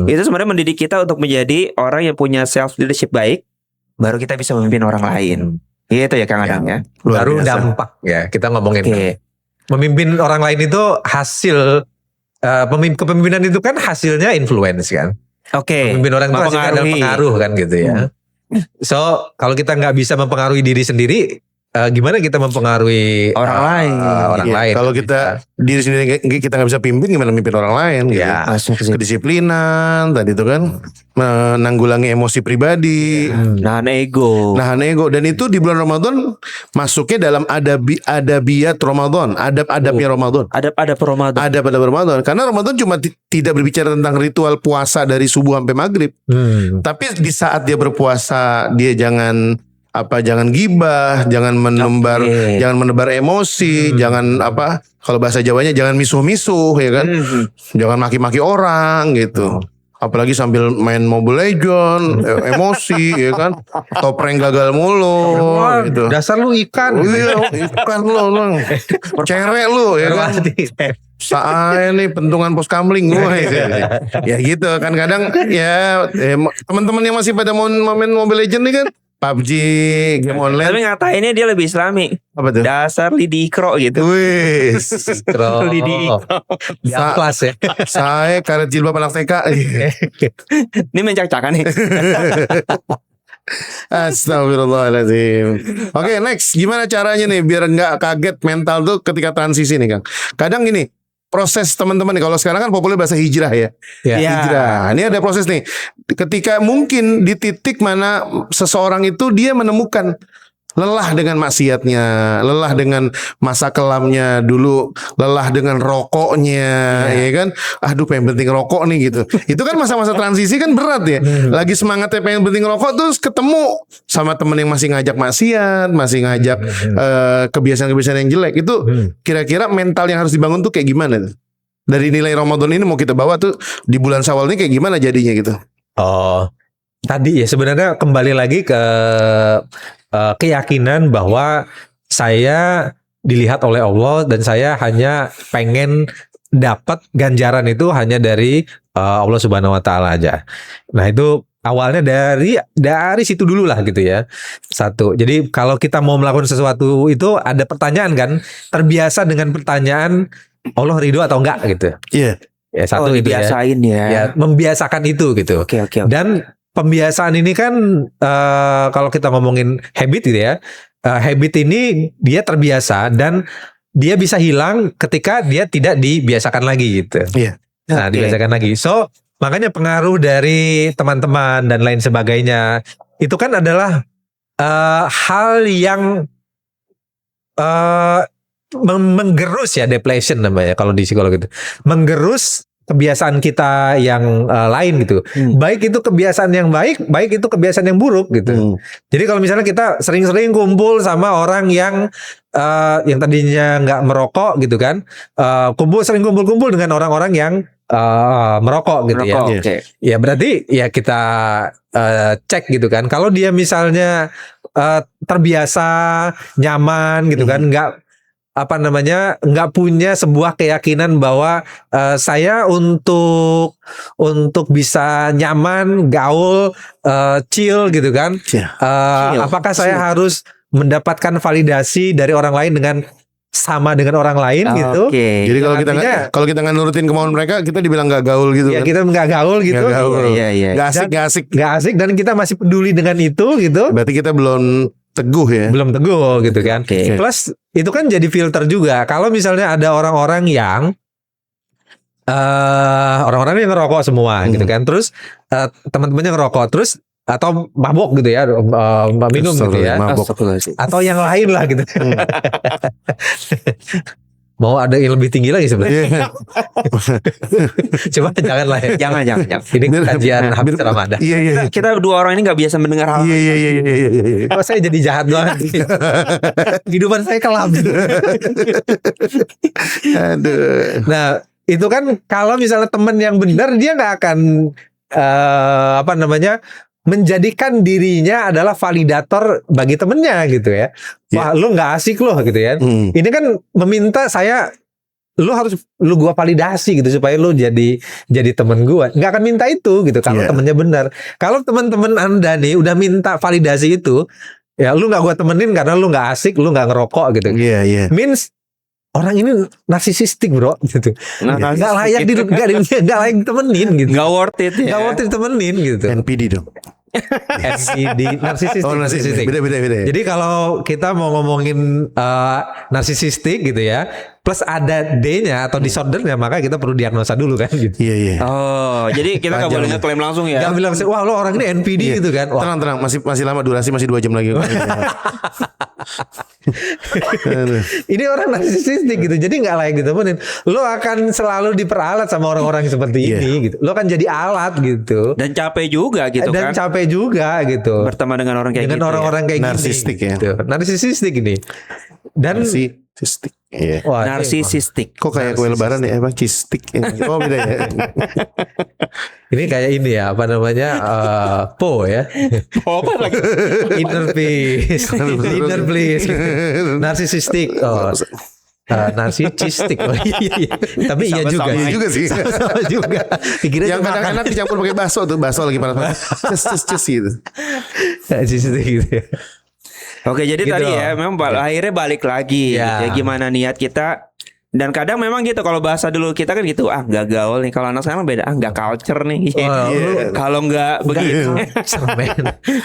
Speaker 3: Itu sebenarnya mendidik kita untuk menjadi orang yang punya self leadership baik, baru kita bisa memimpin orang lain. Gitu ya Kang Adam ya.
Speaker 2: Luar
Speaker 1: Baru
Speaker 2: biasa.
Speaker 1: dampak ya kita ngomongin.
Speaker 3: Oke.
Speaker 1: Memimpin orang lain itu hasil kepemimpinan itu kan hasilnya influence kan.
Speaker 3: Oke.
Speaker 1: Memimpin orang itu hasilnya adalah
Speaker 3: Mempengaruhi.
Speaker 1: pengaruh kan gitu ya. So kalau kita nggak bisa mempengaruhi diri sendiri, gimana kita mempengaruhi
Speaker 3: Orang lain.
Speaker 1: Orang
Speaker 2: Iya,
Speaker 1: lain.
Speaker 2: kalau kita diri sendiri kita nggak bisa pimpin, gimana mimpin orang lain? Gitu.
Speaker 1: Ya.
Speaker 3: Masuk ke situ.
Speaker 2: Kedisiplinan tadi itu kan menanggulangi emosi pribadi,
Speaker 3: Nahan ego.
Speaker 2: nahan ego, dan itu di bulan Ramadan masuknya dalam adabiyat Ramadan, adab-adabnya Ramadan.
Speaker 3: Ada Ramadan.
Speaker 2: Adab-adab Ramadan. Karena Ramadan cuma tidak berbicara tentang ritual puasa dari subuh sampai maghrib, tapi di saat dia berpuasa dia jangan gibah, jangan menebar,
Speaker 3: Oke.
Speaker 2: jangan menebar emosi, jangan kalau bahasa Jawanya jangan misuh-misuh ya kan, jangan maki-maki orang gitu. Apalagi sambil main Mobile Legends, emosi ya kan, topreng gagal mulu gitu.
Speaker 1: Dasar lu ikan.
Speaker 2: Iya, ikan lu, cerek lu ya kan. Saya nih pentungan pos kamling gue ya gitu kan, kadang ya teman-teman yang masih pada mau main Mobile Legends nih kan, PUBG, game online.
Speaker 3: Tapi ngatainnya dia lebih Islami.
Speaker 2: Apa tuh?
Speaker 3: Dasar lidi ikro gitu.
Speaker 2: Wih,
Speaker 3: Lidi.
Speaker 1: Di kelas ya.
Speaker 2: saya karet jilbab anak TK.
Speaker 3: Ini mencak-cakan nih.
Speaker 2: Astagfirullahaladzim. Oke, next, gimana caranya nih biar nggak kaget mental tuh ketika transisi nih Kang? Kadang gini, proses teman-teman nih, kalau sekarang kan populer bahasa hijrah ya.
Speaker 1: Ya.
Speaker 3: Iya.
Speaker 2: Hijrah. Ini ada proses nih. Ketika mungkin di titik mana seseorang itu dia menemukan lelah dengan maksiatnya, lelah dengan masa kelamnya dulu, lelah dengan rokoknya, ya kan? Aduh, pengen berhenti rokok nih gitu. Itu kan masa-masa transisi kan berat ya. Lagi semangatnya pengen berhenti rokok, terus ketemu sama temen yang masih ngajak maksiat, masih ngajak kebiasaan-kebiasaan yang jelek. Itu kira-kira mental yang harus dibangun tuh kayak gimana tuh? Dari nilai Ramadan ini mau kita bawa tuh di bulan Syawal ini kayak gimana jadinya gitu?
Speaker 1: Oh, tadi ya sebenarnya kembali lagi ke keyakinan bahwa saya dilihat oleh Allah dan saya hanya pengen dapat ganjaran itu hanya dari Allah Subhanahu Wa Taala aja. Nah itu awalnya dari situ dulu lah gitu ya. Satu. Jadi kalau kita mau melakukan sesuatu itu ada pertanyaan kan, terbiasa dengan pertanyaan Allah ridho atau enggak gitu.
Speaker 2: Iya.
Speaker 1: Ya satu itu ya.
Speaker 3: Dibiasain ya.
Speaker 1: Ya membiasakan itu gitu.
Speaker 3: Oke.
Speaker 1: Dan pembiasaan ini kan kalau kita ngomongin habit gitu ya, habit ini dia terbiasa dan dia bisa hilang ketika dia tidak dibiasakan lagi gitu.
Speaker 2: Iya.
Speaker 1: Nah,
Speaker 3: Oke.
Speaker 1: dibiasakan lagi. So makanya pengaruh dari teman-teman dan lain sebagainya itu kan adalah hal yang menggerus ya, depletion namanya kalau di psikologi itu, menggerus kebiasaan kita yang lain gitu. Baik itu kebiasaan yang baik itu kebiasaan yang buruk gitu. Jadi kalau misalnya kita sering-sering kumpul sama orang yang tadinya nggak merokok gitu kan, sering kumpul-kumpul dengan orang-orang yang merokok gitu ya.
Speaker 3: Merokok, oke.
Speaker 1: Ya berarti ya kita cek gitu kan. Kalau dia misalnya terbiasa, nyaman gitu kan, nggak punya sebuah keyakinan bahwa saya untuk bisa nyaman, gaul, chill gitu kan. Apakah saya harus mendapatkan validasi dari orang lain dengan sama dengan orang lain gitu?
Speaker 3: Oke.
Speaker 2: Jadi
Speaker 1: Artinya-
Speaker 2: kalau kita nggak nurutin kemauan mereka, kita dibilang nggak gaul gitu
Speaker 1: Ya
Speaker 2: kan?
Speaker 1: kita nggak gaul gitu.
Speaker 2: Nggak gaul.
Speaker 3: Iya.
Speaker 2: Nggak asik.
Speaker 1: Nggak asik dan kita masih peduli dengan itu gitu.
Speaker 2: Berarti kita belum teguh ya.
Speaker 1: belum teguh gitu kan.
Speaker 3: Oke.
Speaker 1: Plus itu kan jadi filter juga. Kalau misalnya ada orang-orang yang orang-orang yang ngerokok semua gitu kan. Terus teman-temannya ngerokok terus atau mabok gitu ya, minum gitu ya.
Speaker 2: Mabok.
Speaker 3: Astagfirullahaladzim.
Speaker 1: Atau yang lain lah gitu. Mau ada yang lebih tinggi lagi sebenarnya. Coba janganlah ya.
Speaker 3: Jangan.
Speaker 1: Ini kajian habis Ramadan.
Speaker 2: Iya.
Speaker 3: Kita dua orang ini nggak biasa mendengar hal.
Speaker 2: Iya.
Speaker 1: Kok saya jadi jahat banget. Kehidupan saya kelam.
Speaker 2: Aduh.
Speaker 1: Nah, itu kan kalau misalnya teman yang benar dia nggak akan menjadikan dirinya adalah validator bagi temennya gitu ya. Wah, lu nggak asik loh gitu ya. Ini kan meminta lu gua validasi gitu supaya lu jadi temen gua. Nggak akan minta itu gitu kalau temennya benar. Kalau teman-teman Anda nih udah minta validasi itu, ya lu nggak gua temenin karena lu nggak asik, lu nggak ngerokok gitu.
Speaker 2: Iya.
Speaker 1: Means orang ini narsisistik bro gitu. Nggak layak nggak layak ditemenin gitu.
Speaker 3: Nggak worth it ya.
Speaker 1: Nggak worth it ditemenin gitu.
Speaker 2: NPD dong.
Speaker 1: NPD narsisistik.
Speaker 2: Oh,
Speaker 1: narsisistik.
Speaker 2: Beda.
Speaker 1: Jadi kalau kita mau ngomongin narsisistik gitu ya, plus ada D-nya atau disordernya, maka kita perlu diagnosa dulu kan gitu.
Speaker 2: Iya.
Speaker 3: Oh, jadi kita nggak boleh ngeklaim langsung ya.
Speaker 1: Gak bilang wah lo orang ini NPD gitu kan. Wah,
Speaker 2: Tenang, masih lama durasi, masih 2 jam lagi.
Speaker 1: ini orang narsisistik gitu. Jadi nggak layak ditemenin. Lo akan selalu diperalat sama orang-orang seperti ini gitu. Lo kan jadi alat gitu.
Speaker 3: Dan capek juga gitu
Speaker 1: Dan
Speaker 3: kan.
Speaker 1: capek juga gitu.
Speaker 3: Berteman dengan orang kayak
Speaker 1: Dengan
Speaker 3: gitu.
Speaker 1: orang-orang kayak
Speaker 2: Narsistik
Speaker 1: gini.
Speaker 2: ya.
Speaker 1: Gitu. Narsisistik ini. Dan
Speaker 2: Narsistik. Iya.
Speaker 1: wah, ini-
Speaker 3: Narsisistik.
Speaker 2: Kok kayak kue lebaran ya? Emang cistik. Oh beda ya.
Speaker 1: Ini kayak ini ya, apa namanya? Po ya.
Speaker 3: Apa lagi?
Speaker 1: Inner peace. Inner peace. Narsisistik. Oh. Narsisistik. Oh, iya. Tapi iya juga.
Speaker 2: Iya juga sih.
Speaker 1: Sama juga. Pikirnya
Speaker 2: Yang
Speaker 1: cuma
Speaker 2: kadang-kadang dicampur pakai bakso tuh, bakso lagi panas. Cus gitu.
Speaker 1: narsisistik gitu ya.
Speaker 3: Oke, jadi
Speaker 1: Gitu.
Speaker 3: tadi ya memang akhirnya balik lagi
Speaker 1: Ya.
Speaker 3: gitu ya, gimana niat kita. Dan kadang memang gitu kalau bahasa dulu kita kan gitu, nggak gaul nih. Kalau anak sekarang beda, nggak culture nih. Kalau nggak begitu,
Speaker 1: Cermen.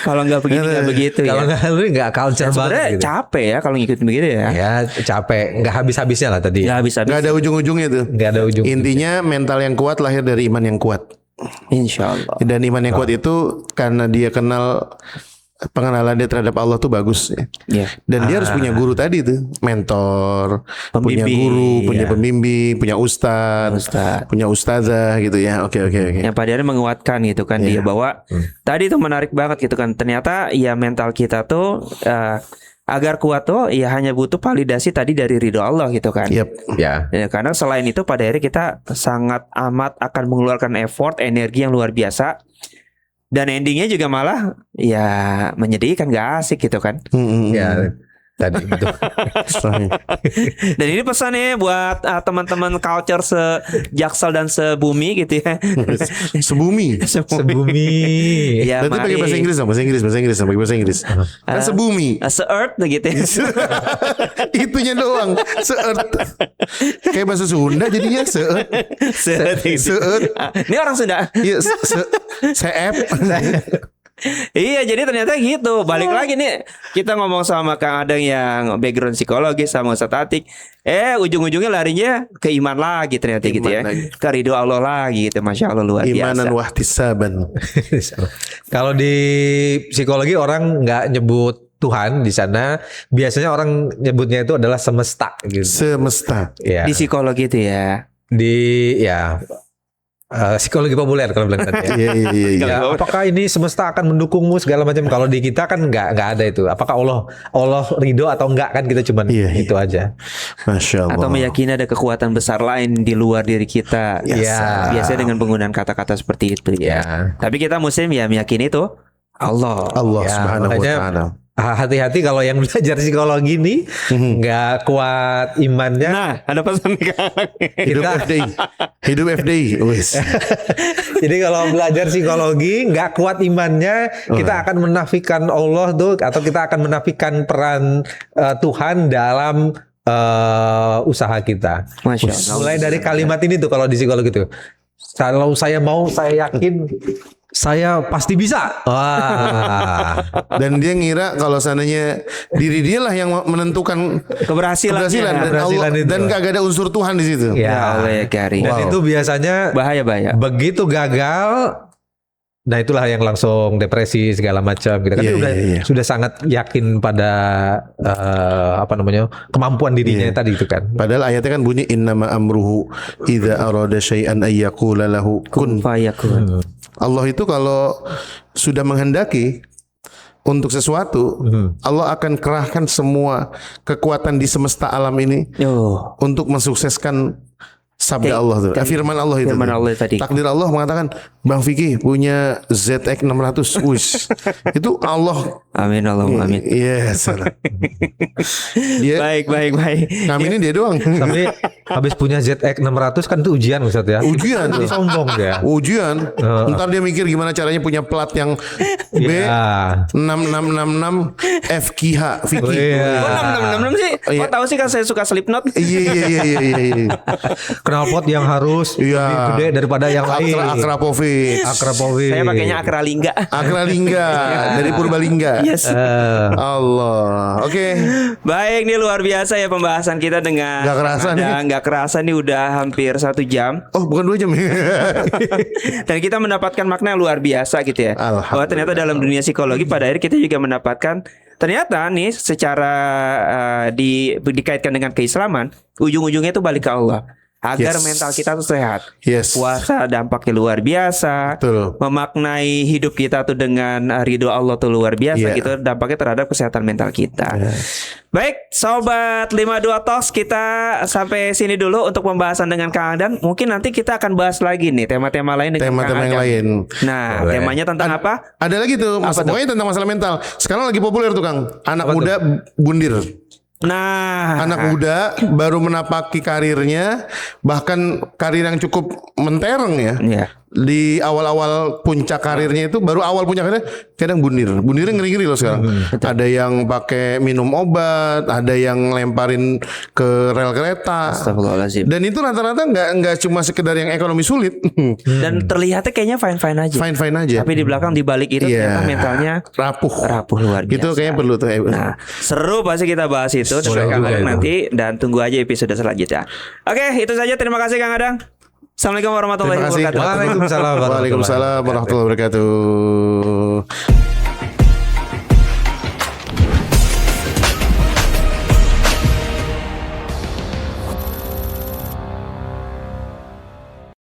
Speaker 3: kalau nggak begini nggak begitu
Speaker 1: Kalau
Speaker 3: ya.
Speaker 1: nggak lu nggak culture
Speaker 3: Dan sebenarnya
Speaker 1: banget gitu.
Speaker 3: capek ya kalau ngikutin begitu ya.
Speaker 1: Ya capek, nggak habis-habisnya lah tadi.
Speaker 3: Nggak bisa.
Speaker 2: Gak ada ujung-ujungnya tuh.
Speaker 1: Nggak ada ujung.
Speaker 2: Intinya mental yang kuat lahir dari iman yang kuat.
Speaker 3: Insya Allah.
Speaker 2: Dan iman yang kuat itu karena dia kenal, pengenalan dia terhadap Allah tuh bagus ya.
Speaker 3: Ya.
Speaker 2: Dan dia harus punya guru tadi tuh, mentor, punya
Speaker 3: Pembimbing,
Speaker 2: guru, punya
Speaker 1: iya.
Speaker 2: pembimbing, punya ustadz, punya ustazah gitu ya. Oke.
Speaker 3: Yang pada akhirnya menguatkan gitu kan dia bahwa tadi itu menarik banget gitu kan. Ternyata ya mental kita tuh agar kuat tuh ya hanya butuh validasi tadi dari ridho Allah gitu kan.
Speaker 2: Yap.
Speaker 1: Ya.
Speaker 3: Ya, karena selain itu pada akhirnya kita sangat amat akan mengeluarkan effort, energi yang luar biasa. Dan endingnya juga malah ya menyedihkan, gak asik gitu kan.
Speaker 1: Ya. Tadi gitu.
Speaker 3: Dan ini pesannya buat teman-teman culture sejaksel dan sebumi gitu ya.
Speaker 2: Sebumi.
Speaker 1: Sebumi.
Speaker 3: Ya,
Speaker 2: Berarti pakai bahasa Inggris dong, bahasa Inggris. Kan sebumi.
Speaker 3: Se-earth gitu ya.
Speaker 2: Itunya doang, se-earth. Kayak bahasa Sunda jadinya se-earth.
Speaker 3: Se-earth.
Speaker 2: Se-earth.
Speaker 3: Ini orang Sunda.
Speaker 2: Iya, se-ep.
Speaker 3: Iya, jadi ternyata gitu. Balik lagi nih, kita ngomong sama Kang Adang yang background psikologis sama Ustaz Atik. Ujung-ujungnya larinya ke iman lagi ternyata gitu ya.
Speaker 2: lagi.
Speaker 3: Ke ridho Allah lagi gitu. Masya Allah luar
Speaker 2: Imanan
Speaker 3: biasa.
Speaker 2: wahtisaban.
Speaker 1: Kalau di psikologi orang nggak nyebut Tuhan di sana, biasanya orang nyebutnya itu adalah semesta gitu.
Speaker 2: Semesta.
Speaker 1: Ya.
Speaker 3: Di psikologi itu ya.
Speaker 1: Psikologi populer kalau bilang tadi ya.
Speaker 2: Iya.
Speaker 1: Ya, apakah ini semesta akan mendukungmu segala macam? Kalau di kita kan nggak ada itu. Apakah Allah ridho atau enggak kan kita cuman
Speaker 2: Iya.
Speaker 1: itu aja.
Speaker 2: Masya Allah.
Speaker 3: Atau meyakini ada kekuatan besar lain di luar diri kita.
Speaker 1: Ya.
Speaker 3: Biasanya dengan penggunaan kata-kata seperti itu ya.
Speaker 1: Ya.
Speaker 3: Tapi kita muslim ya meyakini itu Allah.
Speaker 2: Allah
Speaker 1: Ya,
Speaker 2: subhanahu wa
Speaker 1: makanya
Speaker 2: ta'ala.
Speaker 1: Hati-hati kalau yang belajar psikologi nih nggak kuat imannya.
Speaker 3: Nah, ada pesan nih Kang.
Speaker 2: Hidup
Speaker 1: Kita-
Speaker 2: FDI. Hidup FDI. Wis.
Speaker 1: Jadi kalau belajar psikologi nggak kuat imannya, kita akan menafikan Allah tuh, atau kita akan menafikan peran Tuhan dalam usaha kita.
Speaker 3: Masya Allah.
Speaker 1: Mulai dari kalimat ini tuh kalau di psikologi itu. Kalau saya mau, saya yakin saya pasti bisa. Wah.
Speaker 2: Dan dia ngira kalau seandainya diri dia lah yang menentukan
Speaker 3: Keberhasilan.
Speaker 2: keberhasilan dan
Speaker 1: Keberhasilan
Speaker 2: Allah,
Speaker 1: itu.
Speaker 2: dan gak ada unsur Tuhan di situ.
Speaker 3: Ya
Speaker 1: Ya.
Speaker 3: Allah ya Karim.
Speaker 1: Dan itu biasanya
Speaker 3: Bahaya.
Speaker 1: begitu gagal, nah itulah yang langsung depresi segala macam gitu kan.
Speaker 2: Iya,
Speaker 1: Dia udah,
Speaker 2: iya, iya.
Speaker 1: sudah sangat yakin pada kemampuan dirinya
Speaker 2: Iya.
Speaker 1: tadi itu kan.
Speaker 2: Padahal ayatnya kan bunyi innama amruhu idza arada syai'an ayyaqula lahu kun.
Speaker 3: Fayakun.
Speaker 2: Allah itu kalau sudah menghendaki untuk sesuatu, Allah akan kerahkan semua kekuatan di semesta alam ini
Speaker 3: Yo.
Speaker 2: untuk mensukseskan sabda Allah tuh. Firman Allah itu.
Speaker 3: Firman Allah tadi.
Speaker 2: Takdir Allah mengatakan, Bang Vicky punya ZX 600. Wish. Itu Allah.
Speaker 3: Amin Allahumma amin.
Speaker 2: Yes. Dia
Speaker 3: Baik.
Speaker 2: kami ini dia doang.
Speaker 1: Tapi habis punya ZX 600 kan itu ujian Ustaz ya.
Speaker 2: Ujian tuh.
Speaker 1: Jadi sombong dia.
Speaker 2: Ujian. Ntar dia mikir gimana caranya punya plat yang B
Speaker 1: Ya.
Speaker 2: 6666 FKH Vicky.
Speaker 1: Oh, iya.
Speaker 3: Kok 666 sih?
Speaker 2: Iya.
Speaker 3: Kok tahu sih kan saya suka Slipknot?
Speaker 2: Iya.
Speaker 1: Knalpot yang harus
Speaker 2: Iya.
Speaker 1: lebih gede daripada yang lain.
Speaker 2: Akrapovic.
Speaker 1: Akrapovic.
Speaker 3: Saya pakainya Akralingga.
Speaker 2: Akralingga dari Purbalingga.
Speaker 3: Yes.
Speaker 2: Allah. Oke.
Speaker 3: Baik, ini luar biasa ya pembahasan kita dengan
Speaker 2: Nggak kerasa nih.
Speaker 3: Nggak kerasa nih udah hampir 1 jam.
Speaker 2: Oh, bukan 2 jam ya.
Speaker 3: Dan kita mendapatkan makna yang luar biasa gitu ya.
Speaker 2: Alhamdulillah.
Speaker 3: Bahwa ternyata dalam dunia psikologi pada akhirnya kita juga mendapatkan ternyata nih secara dikaitkan dengan keislaman, ujung-ujungnya itu balik ke Allah. Agar
Speaker 2: Yes.
Speaker 3: mental kita tuh sehat.
Speaker 2: Yes.
Speaker 3: Puasa dampaknya luar biasa.
Speaker 2: Betul.
Speaker 3: Memaknai hidup kita tuh dengan ridho Allah tuh luar biasa
Speaker 2: Iya.
Speaker 3: gitu, dampaknya terhadap kesehatan mental kita. Baik, sobat 52 Talks, kita sampai sini dulu untuk pembahasan dengan Kang Adan. Mungkin nanti kita akan bahas lagi nih tema-tema lain dengan
Speaker 2: Tema-tema
Speaker 3: Kang
Speaker 2: yang
Speaker 3: Adan.
Speaker 2: lain.
Speaker 3: Nah,
Speaker 1: Boleh.
Speaker 3: temanya tentang apa?
Speaker 2: Ada lagi tuh,
Speaker 3: Apa tuh?
Speaker 2: pokoknya tentang masalah mental. Sekarang lagi populer tuh Kang, anak
Speaker 1: Apa
Speaker 2: muda bundir.
Speaker 3: Nah,
Speaker 2: Anak muda baru menapaki karirnya, bahkan karir yang cukup mentereng ya.
Speaker 3: Iya.
Speaker 2: Di awal-awal puncak karirnya itu, baru awal puncak karirnya kadang bundir. Bundirnya ngeri-ngeri loh sekarang. Ada yang pakai minum obat, ada yang lemparin ke rel kereta.
Speaker 3: Astagfirullahaladzim.
Speaker 2: Dan itu rata-rata nggak cuma sekedar yang ekonomi sulit,
Speaker 3: Dan terlihatnya kayaknya fine-fine aja.
Speaker 2: fine-fine aja.
Speaker 3: Tapi di belakang di balik itu
Speaker 2: Iya.
Speaker 3: ternyata mentalnya
Speaker 2: Rapuh.
Speaker 3: luar biasa.
Speaker 2: Itu kayaknya perlu tuh.
Speaker 3: Nah, seru pasti kita bahas itu dengan
Speaker 1: Boleh
Speaker 3: Kang
Speaker 1: juga
Speaker 3: Adang
Speaker 1: itu.
Speaker 3: nanti, dan tunggu aja episode selanjutnya. Oke, itu saja. Terima kasih Kang Adang. Assalamualaikum warahmatullahi
Speaker 2: Terima kasih.
Speaker 3: wabarakatuh.
Speaker 1: Waalaikumsalam warahmatullahi
Speaker 2: Waalaikumsalam warahmatullahi wabarakatuh.